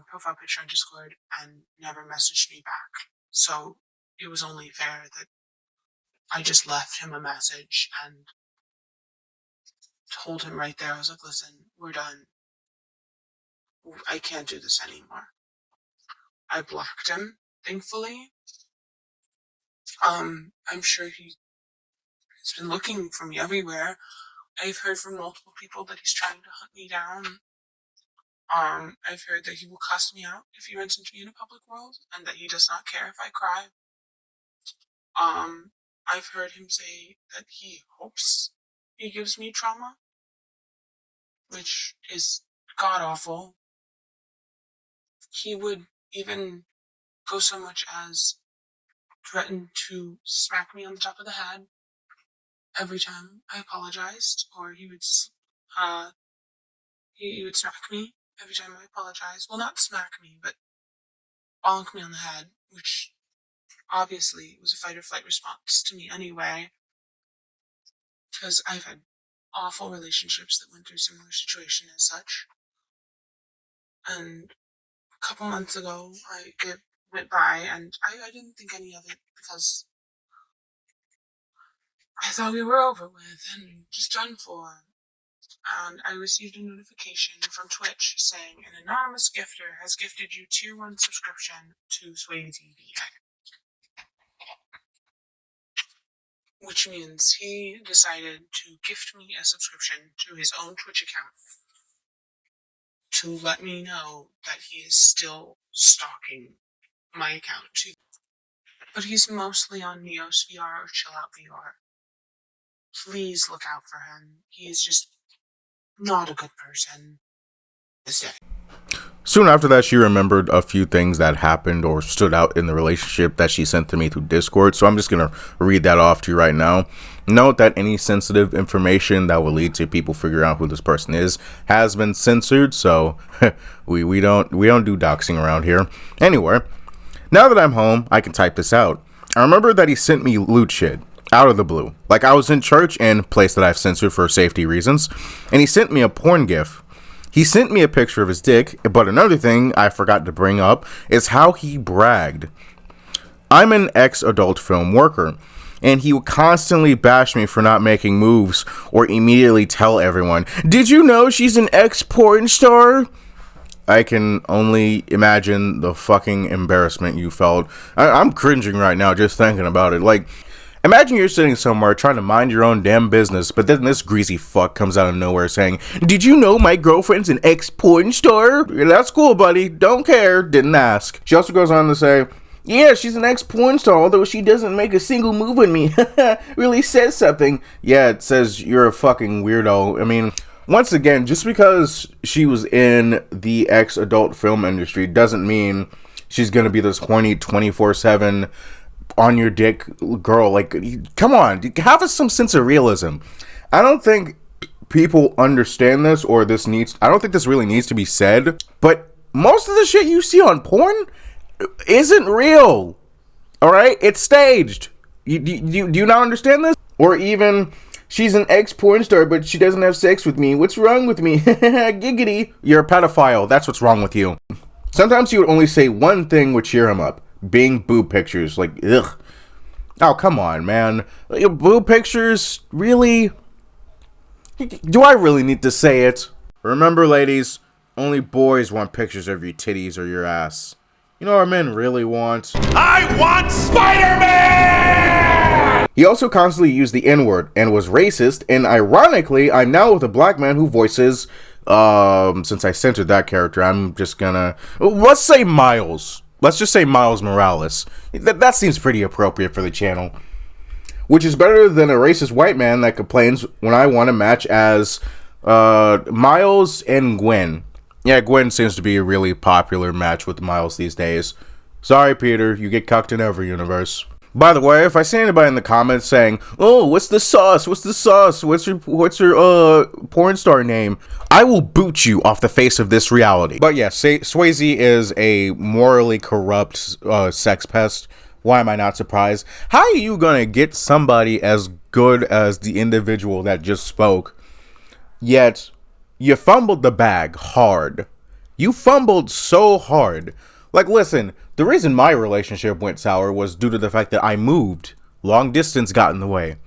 profile picture on Discord and never messaged me back. So it was only fair that I just left him a message and told him right there, I was like, listen, we're done. I can't do this anymore. I blocked him, thankfully. I'm sure he's been looking for me everywhere. I've heard from multiple people that he's trying to hunt me down. I've heard that he will cuss me out if he runs into me in a public world, and that he does not care if I cry. I've heard him say that he hopes he gives me trauma, which is god-awful. He would even go so much as threaten to smack me on the top of the head every time I apologized, or he would smack me every time I apologized. Well, not smack me, but bonk me on the head, which obviously was a fight or flight response to me anyway, because I've had awful relationships that went through similar situation as such. And a couple months ago, it went by, and I didn't think any of it because I thought we were over with and just done for. And I received a notification from Twitch saying an anonymous gifter has gifted you tier 1 subscription to SwaazyVA. Which means he decided to gift me a subscription to his own Twitch account to let me know that he is still stalking my account too. But he's mostly on Neos VR or Chill Out VR. Please look out for him. He is just not a good person. Soon after that, she remembered a few things that happened or stood out in the relationship that she sent to me through Discord. So I'm just going to read that off to you right now. Note that any sensitive information that will lead to people figuring out who this person is has been censored. So we don't do doxing around here. Anyway, now that I'm home, I can type this out. I remember that he sent me loot shit out of the blue. Like I was in church and place that I've censored for safety reasons. And he sent me a porn gif. He sent me a picture of his dick, but another thing I forgot to bring up is how he bragged. I'm an ex-adult film worker, and he would constantly bash me for not making moves or immediately tell everyone, "Did you know she's an ex-porn star?" I can only imagine the fucking embarrassment you felt. I'm cringing right now just thinking about it. Like, imagine you're sitting somewhere trying to mind your own damn business, but then this greasy fuck comes out of nowhere saying, "Did you know my girlfriend's an ex-porn star?" That's cool, buddy. Don't care. Didn't ask. She also goes on to say, "Yeah, she's an ex-porn star, although she doesn't make a single move on me." Really says something. Yeah, it says you're a fucking weirdo. I mean, once again, just because she was in the ex-adult film industry doesn't mean she's gonna be this horny 24/7 on your dick girl. Like, come on, have some sense of realism. I don't think people understand this, or I don't think this really needs to be said, but most of the shit you see on porn isn't real. All right, it's staged. Do you not understand this? Or even, she's an ex-porn star, but she doesn't have sex with me. What's wrong with me? Giggity. You're a pedophile. That's what's wrong with you. Sometimes you would only say one thing would cheer him up. Being boob pictures. Like, ugh. Oh, come on, man. Boob pictures? Really? Do I really need to say it? Remember, ladies, only boys want pictures of your titties or your ass. You know what men really want? I want Spider-Man! He also constantly used the N-word and was racist, and ironically, I'm now with a black man who voices, since I censored that character, I'm just gonna, let's say Miles. Let's just say Miles Morales. That seems pretty appropriate for the channel. Which is better than a racist white man that complains when I want to match as Miles and Gwen. Yeah, Gwen seems to be a really popular match with Miles these days. Sorry, Peter, you get cucked in every universe. By the way, if I see anybody in the comments saying, "Oh, what's the sauce? What's the sauce? What's your porn star name?" I will boot you off the face of this reality. But yeah, Swayze is a morally corrupt sex pest. Why am I not surprised? How are you gonna get somebody as good as the individual that just spoke, yet you fumbled the bag hard? You fumbled so hard. Like, listen, the reason my relationship went sour was due to the fact that I moved. Long distance got in the way.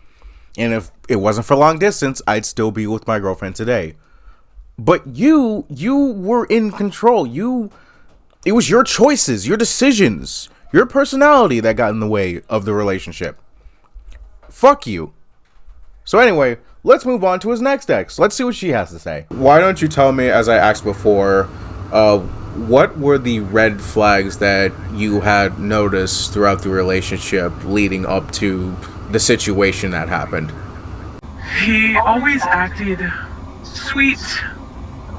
And if it wasn't for long distance, I'd still be with my girlfriend today. But you were in control. It was your choices, your decisions, your personality that got in the way of the relationship. Fuck you. So anyway, let's move on to his next ex. Let's see what she has to say. Why don't you tell me, as I asked before, what were the red flags that you had noticed throughout the relationship leading up to the situation that happened? He always acted sweet,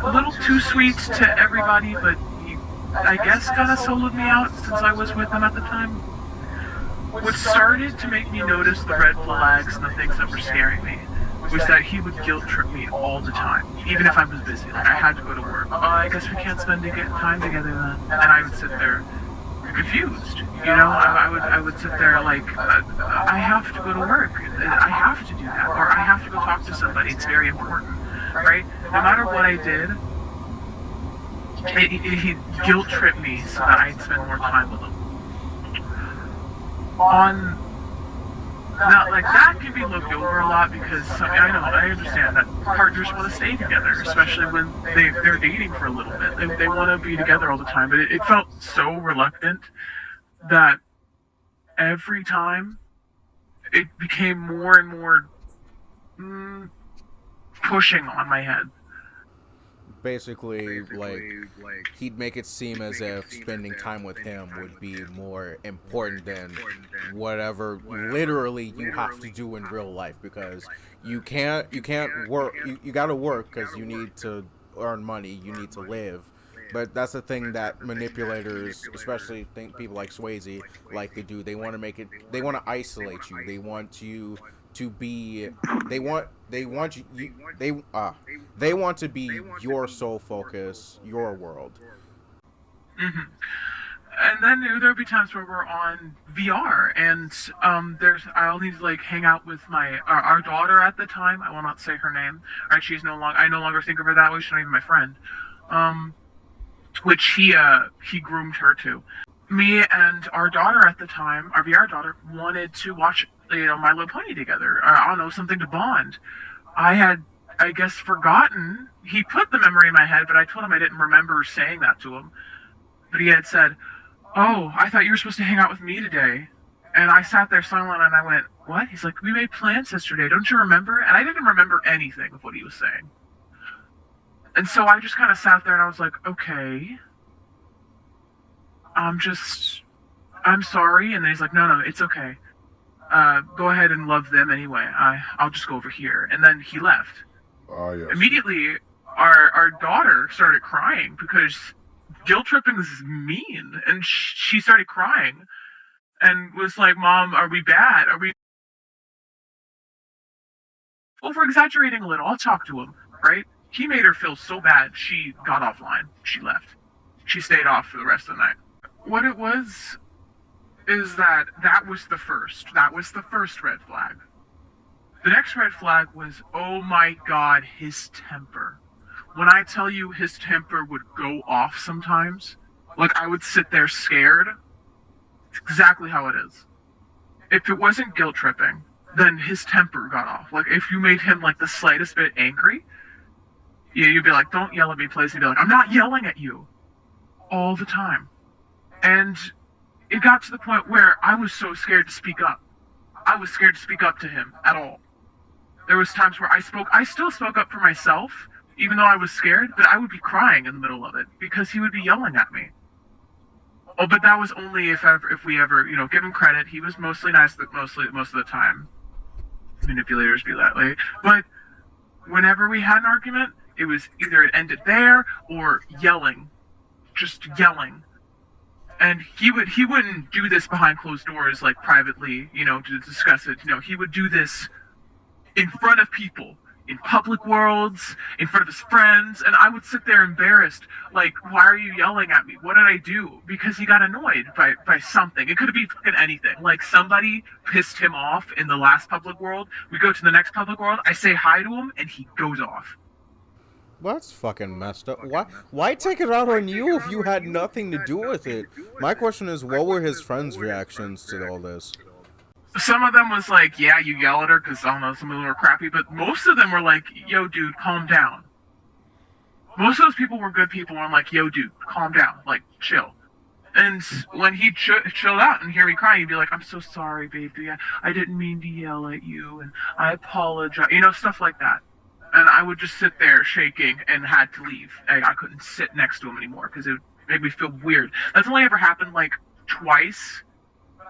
a little too sweet to everybody, but he, I guess, kind of soloed me out since I was with him at the time. What started to make me notice the red flags and the things that were scaring me was that he would guilt trip me all the time, even if I was busy. Like, I had to go to work. "Oh, I guess we can't spend time together then." And I would sit there confused. I would sit there like, I have to go to work. I have to do that, or I have to go talk to somebody. It's very important, right? No matter what I did, he guilt tripped me so that I'd spend more time with him. Now, like, that can be looked over a lot because I understand that partners want to stay together, especially when they're dating for a little bit. They want to be together all the time, but it felt so reluctant that every time it became more and more pushing on my head. Basically, like, he'd make it seem as if spending time with him would be more important than whatever literally you have to do in real life, because you can't work, you gotta work because you need to earn money, you need to live. But that's the thing that manipulators, especially people like Swayze, like to do. They want to isolate you. They want you to be, they want to be your sole focus, your world. Mm-hmm. And then there'll be times where we're on VR, and I'll need to like hang out with my our daughter at the time. I will not say her name. Right, I no longer think of her that way. She's not even my friend. Which he groomed her to. Me and our daughter at the time, our VR daughter, wanted to watch My Little Pony together. I don't know, something to bond. I had, I guess, forgotten. He put the memory in my head, but I told him I didn't remember saying that to him. But he had said, "Oh, I thought you were supposed to hang out with me today." And I sat there silent and I went, "What?" He's like, "We made plans yesterday. Don't you remember?" And I didn't remember anything of what he was saying. And so I just kind of sat there and I was like, okay, I'm sorry. And then he's like, no, it's okay. Go ahead and love them anyway. I'll just go over here. And then he left. Oh, yes. Immediately, our daughter started crying because guilt tripping is mean. And she started crying and was like, "Mom, are we bad? Are we over-exaggerating a little?" I'll talk to him, right? He made her feel so bad, she got offline. She left. She stayed off for the rest of the night. What it was is that was the first. That was the first red flag. The next red flag was, oh my God, his temper. When I tell you his temper would go off sometimes, like I would sit there scared, it's exactly how it is. If it wasn't guilt tripping, then his temper got off. Like if you made him like the slightest bit angry, you'd be like, "Don't yell at me, please." He'd be like, "I'm not yelling at you." All the time. And it got to the point where I was so scared to speak up. I was scared to speak up to him at all. There was times where I still spoke up for myself, even though I was scared, but I would be crying in the middle of it because he would be yelling at me. Oh, but that was only if we ever, give him credit. He was mostly nice most of the time. Manipulators be that way. But whenever we had an argument, it was either it ended there or yelling. Just yelling. And he wouldn't do this behind closed doors, like privately, to discuss it. He would do this in front of people, in public worlds, in front of his friends, and I would sit there embarrassed, like, "Why are you yelling at me? What did I do?" Because he got annoyed by something. It could be fucking anything. Like somebody pissed him off in the last public world. We go to the next public world. I say hi to him, and he goes off. Well, that's fucking messed up. Why take it out on you if you had nothing to do with it? My question is, what were his friends' reactions to all this? Some of them was like, "Yeah, you yell at her," because, I don't know, some of them were crappy, but most of them were like, "Yo, dude, calm down." Most of those people were good people, and I'm like, "Yo, dude, calm down, like, chill." And when he'd chill out and hear me cry, he'd be like, "I'm so sorry, baby, I didn't mean to yell at you, and I apologize," stuff like that. And I would just sit there shaking and had to leave. I couldn't sit next to him anymore because it made me feel weird. That's only ever happened like twice,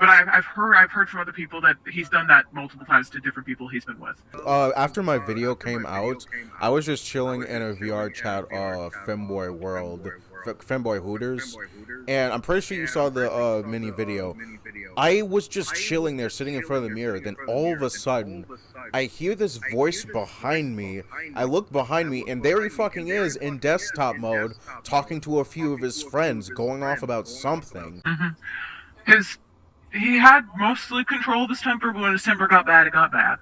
but I've heard from other people that he's done that multiple times to different people he's been with. After my video came out, I was just chilling in a VR chat, Femboy World, Femboy Hooters, and I'm pretty sure you saw the mini video. I was just chilling there, sitting in front of the mirror. Then all of a sudden, I hear this voice behind me. I look behind me, and there he fucking is in desktop mode, talking to a few of his friends, going off about something. He had mostly control of his temper, but when his temper got bad, it got bad.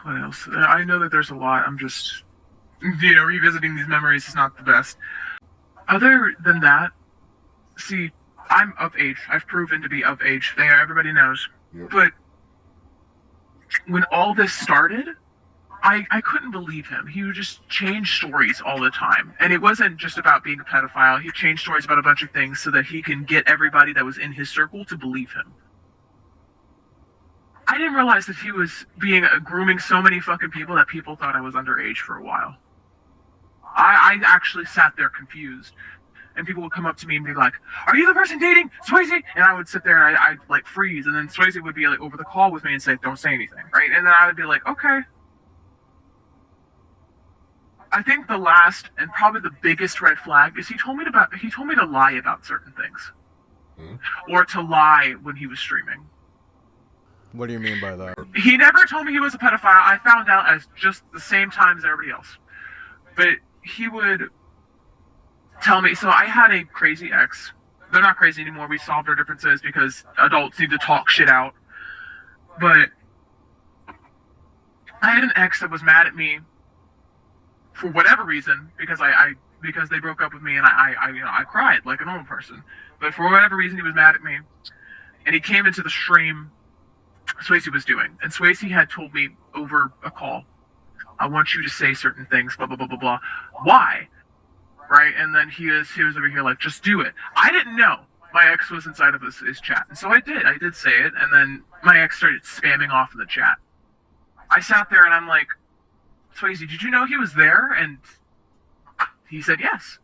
What else? I know that there's a lot. I'm just, revisiting these memories is not the best. Other than that, see, I'm of age. I've proven to be of age. Everybody knows. Yep. But when all this started, I couldn't believe him. He would just change stories all the time. And it wasn't just about being a pedophile. He changed stories about a bunch of things so that he can get everybody that was in his circle to believe him. I didn't realize that he was grooming so many fucking people that people thought I was underage for a while. I actually sat there confused. And people would come up to me and be like, "Are you the person dating Swayze?" And I would sit there and I'd like freeze. And then Swayze would be like over the call with me and say, "Don't say anything," right? And then I would be like, "Okay." I think the last and probably the biggest red flag is he told me to lie about certain things. Or to lie when he was streaming. What do you mean by that? He never told me he was a pedophile. I found out as just the same time as everybody else. But he would tell me, so I had a crazy ex. They're not crazy anymore. We solved our differences because adults need to talk shit out. But I had an ex that was mad at me for whatever reason because because they broke up with me and I cried like a normal person. But for whatever reason he was mad at me. And he came into the stream Swazy was doing. And Swazy had told me over a call, "I want you to say certain things, blah, blah, blah, blah, blah." Why? Right? And then he was over here like, "Just do it." I didn't know my ex was inside of his chat. And so I did say it. And then my ex started spamming off in the chat. I sat there and I'm like, "Swazy, did you know he was there?" And he said, "Yes."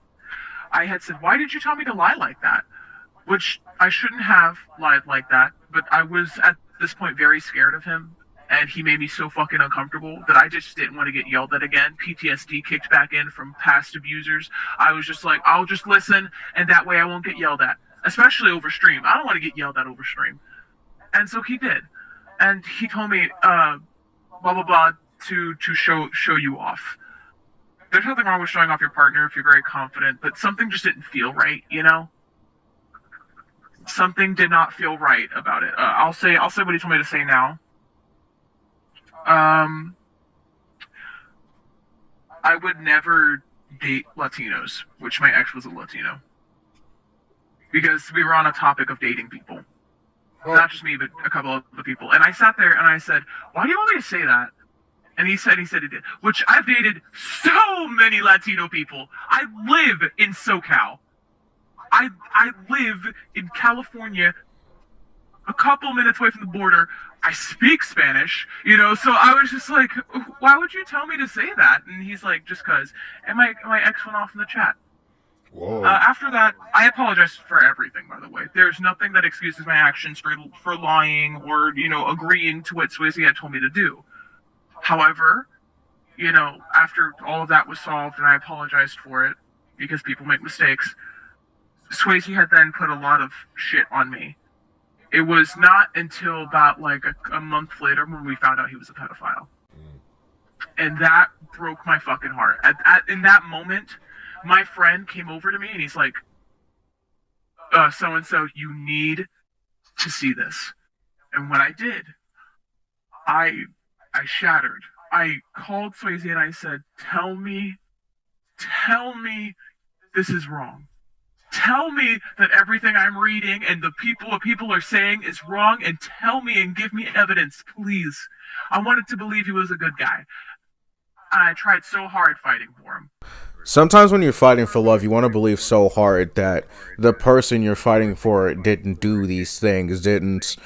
I had said, "Why did you tell me to lie like that?" Which I shouldn't have lied like that. But I was at this point very scared of him. And he made me so fucking uncomfortable that I just didn't want to get yelled at again. PTSD kicked back in from past abusers. I was just like, I'll just listen, and that way I won't get yelled at. Especially over stream. I don't want to get yelled at over stream. And so he did. And he told me, blah, blah, blah, to show you off. There's nothing wrong with showing off your partner if you're very confident, but something just didn't feel right, Something did not feel right about it. I'll say what he told me to say now. I would never date Latinos, which my ex was a Latino. Because we were on a topic of dating people. Not just me, but a couple of other people. And I sat there and I said, "Why do you want me to say that?" And he said he did. Which I've dated so many Latino people. I live in SoCal. I live in California, a couple minutes away from the border. I speak Spanish, so I was just like, "Why would you tell me to say that?" And he's like, "Just cause." And my ex went off in the chat. Whoa. After that, I apologize for everything, by the way. There's nothing that excuses my actions for lying or, agreeing to what Swazy had told me to do. However, after all of that was solved and I apologized for it because people make mistakes, Swazy had then put a lot of shit on me. It was not until about like a month later when we found out he was a pedophile. And that broke my fucking heart. In that moment, my friend came over to me and he's like, "So-and-so, you need to see this." And when I did, I shattered. I called Swazy and I said, tell me this is wrong. Tell me that everything I'm reading and what people are saying is wrong, and tell me and give me evidence, please. I wanted to believe he was a good guy. I tried so hard fighting for him. Sometimes when you're fighting for love, you want to believe so hard that the person you're fighting for didn't do these things, didn't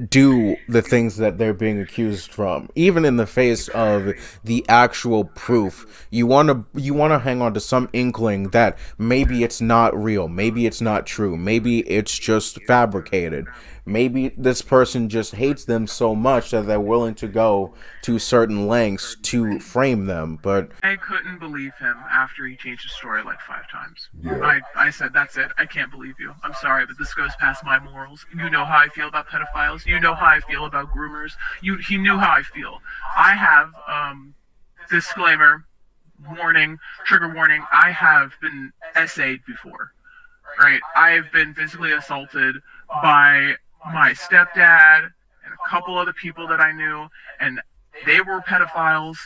do the things that they're being accused from. Even in the face of the actual proof, you want to hang on to some inkling that maybe it's not real, maybe it's not true, maybe it's just fabricated. maybe this person just hates them so much that they're willing to go to certain lengths to frame them. But I couldn't believe him after he changed his story like 5 times. Yeah. I said, that's it. I can't believe you. I'm sorry, but this goes past my morals. You know how I feel about pedophiles. You know how I feel about groomers. He knew how I feel. I have, disclaimer, warning, trigger warning, I have been essayed before. Right? I have been physically assaulted by my stepdad and a couple other people that I knew, and they were pedophiles,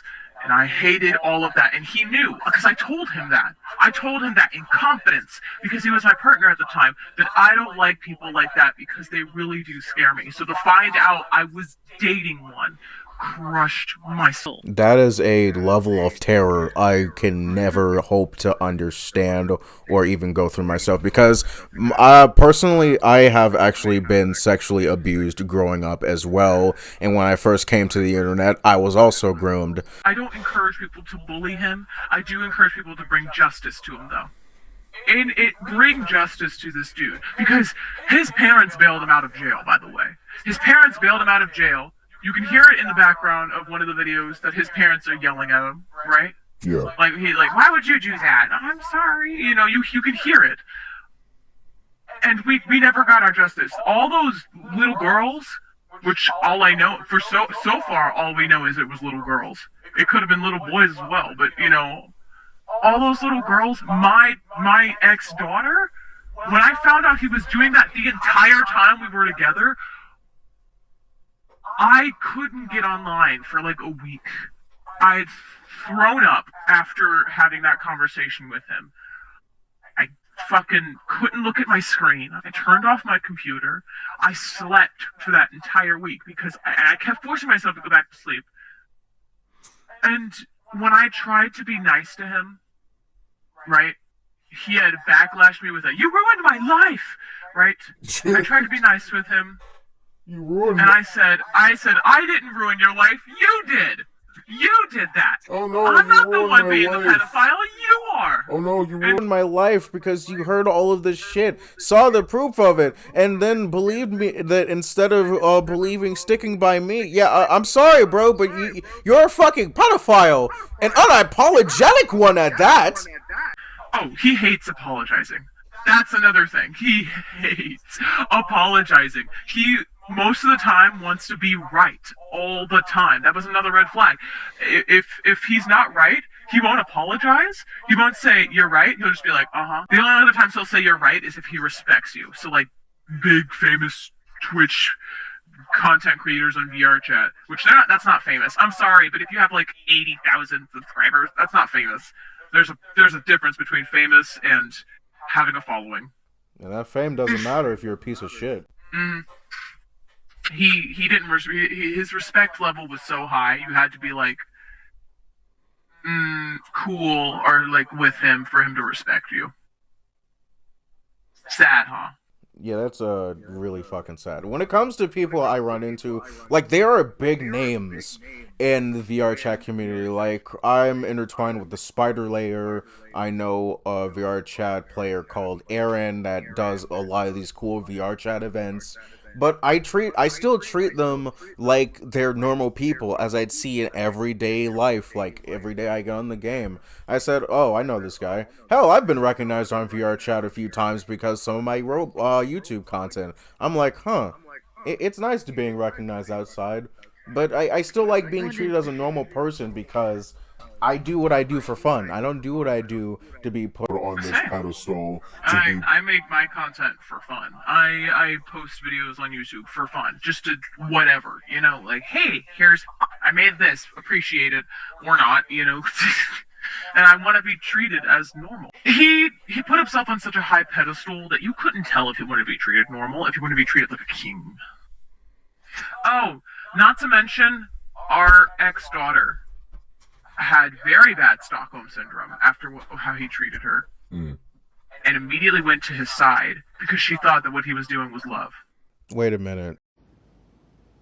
and I hated all of that. And he knew, because I told him that. I told him that in confidence, because he was my partner at the time, that I don't like people like that because they really do scare me. So to find out I was dating one crushed my soul. that is a level of terror I can never hope to understand or even go through myself, because personally I have actually been sexually abused growing up as well, and when I first came to the internet I was also groomed. I don't encourage people to bully him. I do encourage people to bring justice to him, though. And bring justice to this dude, because his parents bailed him out of jail, by the way. His parents bailed him out of jail. You can hear it in the background of one of the videos that his parents are yelling at him, right? Yeah. Like, why would you do that? I'm sorry. You know, you can hear it. And we never got our justice. All those little girls, which all I know, for so far, all we know is it was little girls. It could have been little boys as well, but, you know, all those little girls, my ex-daughter, when I found out he was doing that the entire time we were together, I couldn't get online for like a week. I'd thrown up after having that conversation with him. I fucking couldn't look at my screen. I turned off my computer. I slept for that entire week because I kept forcing myself to go back to sleep. And when I tried to be nice to him, right, he had backlashed me with a, "You ruined my life," right? I tried to be nice with him. You ruined And I said, I didn't ruin your life. You did. You did that. Oh no, I'm you not the ruined one my being the life. pedophile. You are. Oh no, you ruined In my life because you heard all of this shit, saw the proof of it, and then believed me that instead of sticking by me. Yeah, I'm sorry, bro, but you're a fucking pedophile, an unapologetic one at that. Oh, he hates apologizing. That's another thing. He hates apologizing. He most of the time wants to be right all the time. That was another red flag. If he's not right, he won't apologize. He won't say you're right. He'll just be like, uh-huh. The only other times he'll say you're right is if he respects you. So like big famous Twitch content creators on VR chat, which that's not famous. I'm sorry, but if you have like 80,000 subscribers, that's not famous. There's a difference between famous and having a following. And that fame doesn't matter if you're a piece of shit. He didn't his respect level was so high, you had to be like cool or like with him for him to respect you. Sad, huh? Yeah, that's really fucking sad. When it comes to people I run into, like, there are big names in the VR chat community. Like, I'm intertwined with the Spider Layer. I know a VR chat player called Aaron that does a lot of these cool VR chat events. But I still treat them like they're normal people, as I'd see in everyday life. Like, every day I get on the game, I said, oh, I know this guy. Hell, I've been recognized on VR chat a few times because some of my YouTube content. I'm like, huh, it's nice to being recognized outside. But I still like being treated as a normal person because I do what I do for fun. I don't do what I do to be put on this pedestal. I make my content for fun. I post videos on YouTube for fun, just to whatever, you know, like, hey, I made this, appreciate it, or not, you know. And I want to be treated as normal. He put himself on such a high pedestal that you couldn't tell if he wanted to be treated normal, if he wanted to be treated like a king. Oh, not to mention, our ex-daughter had very bad Stockholm Syndrome after how he treated her. And immediately went to his side because she thought that what he was doing was love. Wait a minute.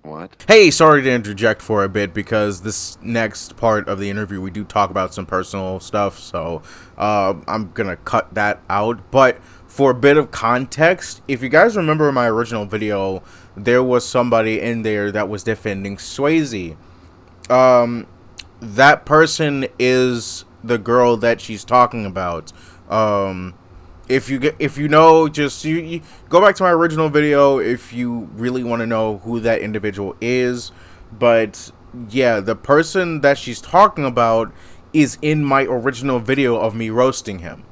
What? Hey, sorry to interject for a bit because this next part of the interview we do talk about some personal stuff, so I'm gonna cut that out. But for a bit of context, if you guys remember my original video, there was somebody in there that was defending Swaazy. That person is the girl that she's talking about. If you know, just you go back to my original video if you really want to know who that individual is. But yeah, the person that she's talking about is in my original video of me roasting him.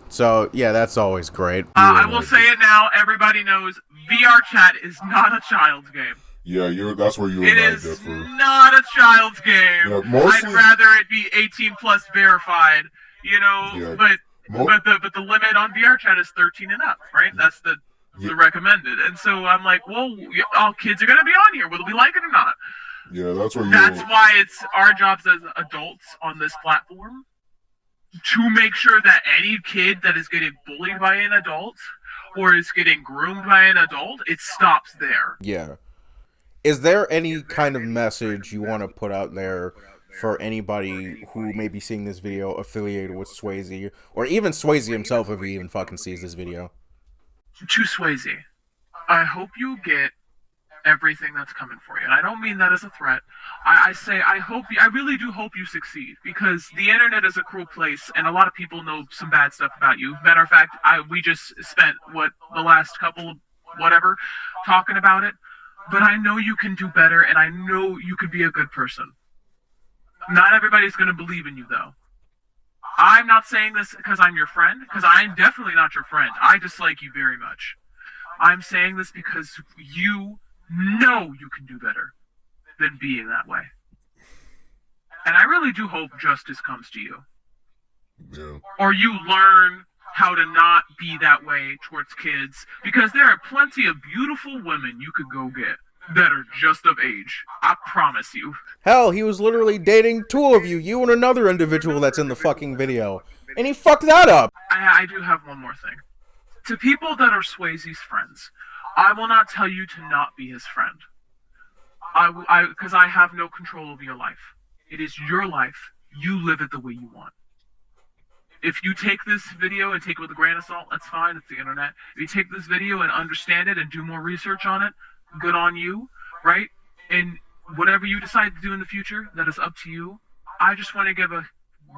So yeah, that's always great. I will say it now. Everybody knows VR chat is not a child's game. Yeah, that's where you It and I is differ. not a child's game. Yeah, mostly- I'd rather it be 18 plus verified. You know, Yeah. but the limit on VR chat is 13 and up, right? That's the recommended. And so I'm like, well, all kids are gonna be on here, whether we like it or not. Yeah, that's where you. That's why it's our jobs as adults on this platform to make sure that any kid that is getting bullied by an adult or is getting groomed by an adult, it stops there. Yeah. Is there any kind of message you want to put out there for anybody who may be seeing this video affiliated with Swaazy, or even Swaazy himself if he even fucking sees this video? To Swaazy, I hope you get everything that's coming for you. And I don't mean that as a threat. I say I really do hope you succeed, because the internet is a cruel place and a lot of people know some bad stuff about you. Matter of fact, we just spent the last couple of whatever talking about it. But I know you can do better, and I know you could be a good person. Not everybody's going to believe in you, though. I'm not saying this because I'm your friend, because I'm definitely not your friend. I dislike you very much. I'm saying this because you know you can do better than being that way. And I really do hope justice comes to you. Yeah. Or you learn how to not be that way towards kids, because there are plenty of beautiful women you could go get that are just of age. I promise you. Hell, he was literally dating two of you, you and another individual that's in the fucking video. And he fucked that up. I do have one more thing. To people that are Swaazy's friends, I will not tell you to not be his friend. Because I have no control over your life. It is your life. You live it the way you want. If you take this video and take it with a grain of salt, that's fine. It's the internet. If you take this video and understand it and do more research on it, good on you, right? And whatever you decide to do in the future, that is up to you. I just want to give a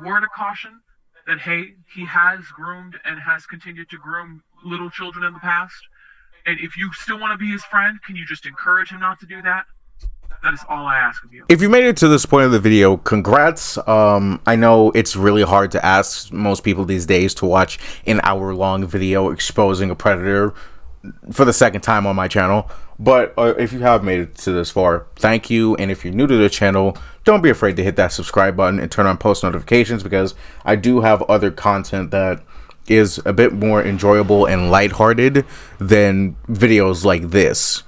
word of caution that, hey, he has groomed and has continued to groom little children in the past. And if you still want to be his friend, can you just encourage him not to do that? That is all I ask of you. If you made it to this point of the video, congrats. I know it's really hard to ask most people these days to watch an hour-long video exposing a predator for the second time on my channel. But if you have made it to this far, thank you. And if you're new to the channel, don't be afraid to hit that subscribe button and turn on post notifications, because I do have other content that is a bit more enjoyable and lighthearted than videos like this.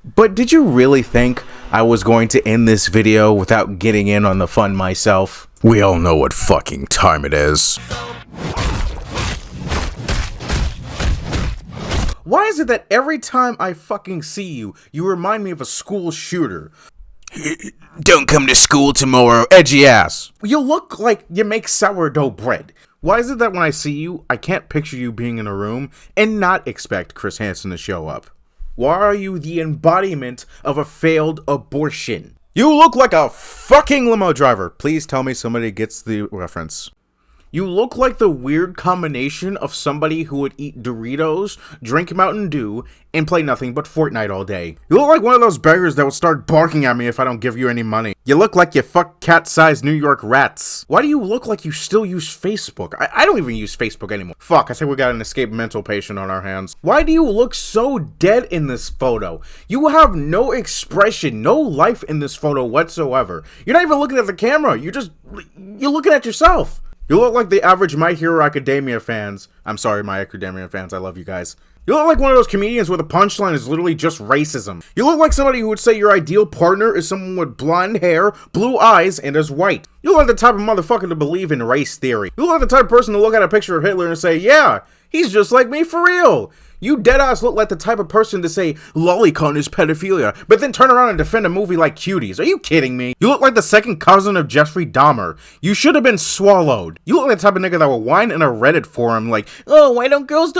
But did you really think I was going to end this video without getting in on the fun myself? We all know what fucking time it is. Why is it that every time I fucking see you, you remind me of a school shooter? Don't come to school tomorrow, edgy ass. You look like you make sourdough bread. Why is it that when I see you, I can't picture you being in a room and not expect Chris Hansen to show up? Why are you the embodiment of a failed abortion? You look like a fucking limo driver. Please tell me somebody gets the reference. You look like the weird combination of somebody who would eat Doritos, drink Mountain Dew, and play nothing but Fortnite all day. You look like one of those beggars that would start barking at me if I don't give you any money. You look like you fuck cat-sized New York rats. Why do you look like you still use Facebook? I don't even use Facebook anymore. Fuck, I think we got an escaped mental patient on our hands. Why do you look so dead in this photo? You have no expression, no life in this photo whatsoever. You're not even looking at the camera. You're looking at yourself. You look like the average My Hero Academia fans. I'm sorry, My Academia fans. I love you guys. You look like one of those comedians where the punchline is literally just racism. You look like somebody who would say your ideal partner is someone with blonde hair, blue eyes, and is white. You look like the type of motherfucker to believe in race theory. You look like the type of person to look at a picture of Hitler and say, yeah, he's just like me for real. You deadass look like the type of person to say lolicon is pedophilia, but then turn around and defend a movie like Cuties. Are you kidding me? You look like the second cousin of Jeffrey Dahmer. You should have been swallowed. You look like the type of nigga that will whine in a Reddit forum like, oh, why don't girls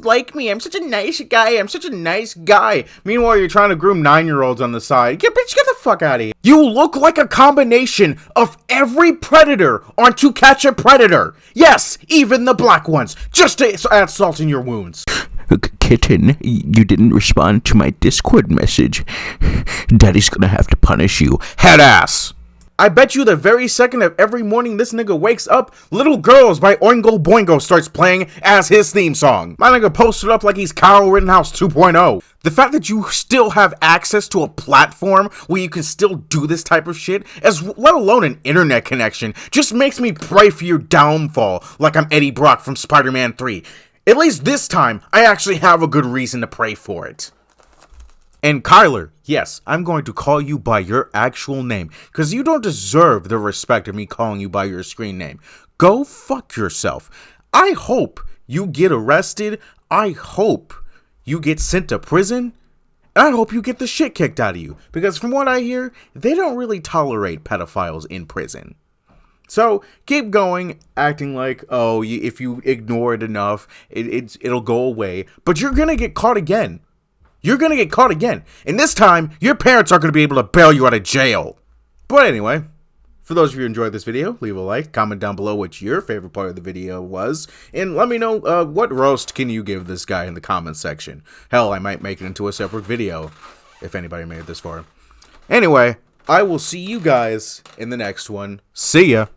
like me? I'm such a nice guy. Meanwhile, you're trying to groom 9-year-olds on the side. Get the fuck out of here. You look like a combination of every predator on To Catch a Predator. Yes, even the black ones, just to add salt in your wounds. Kitten, you didn't respond to my Discord message. Daddy's gonna have to punish you. Head ass. I bet you the very second of every morning this nigga wakes up, Little Girls by Oingo Boingo starts playing as his theme song. My nigga posted up like he's Kyle Rittenhouse 2.0. The fact that you still have access to a platform where you can still do this type of shit, let alone an internet connection, just makes me pray for your downfall like I'm Eddie Brock from Spider-Man 3. At least this time, I actually have a good reason to pray for it. And Kyler, yes, I'm going to call you by your actual name, because you don't deserve the respect of me calling you by your screen name. Go fuck yourself. I hope you get arrested. I hope you get sent to prison. And I hope you get the shit kicked out of you, because from what I hear, they don't really tolerate pedophiles in prison. So, keep going, acting like, oh, if you ignore it enough, it'll go away. But you're gonna get caught again. You're gonna get caught again. And this time, your parents aren't gonna be able to bail you out of jail. But anyway, for those of you who enjoyed this video, leave a like, comment down below what your favorite part of the video was, and let me know what roast can you give this guy in the comment section. Hell, I might make it into a separate video, if anybody made it this far. Anyway, I will see you guys in the next one. See ya!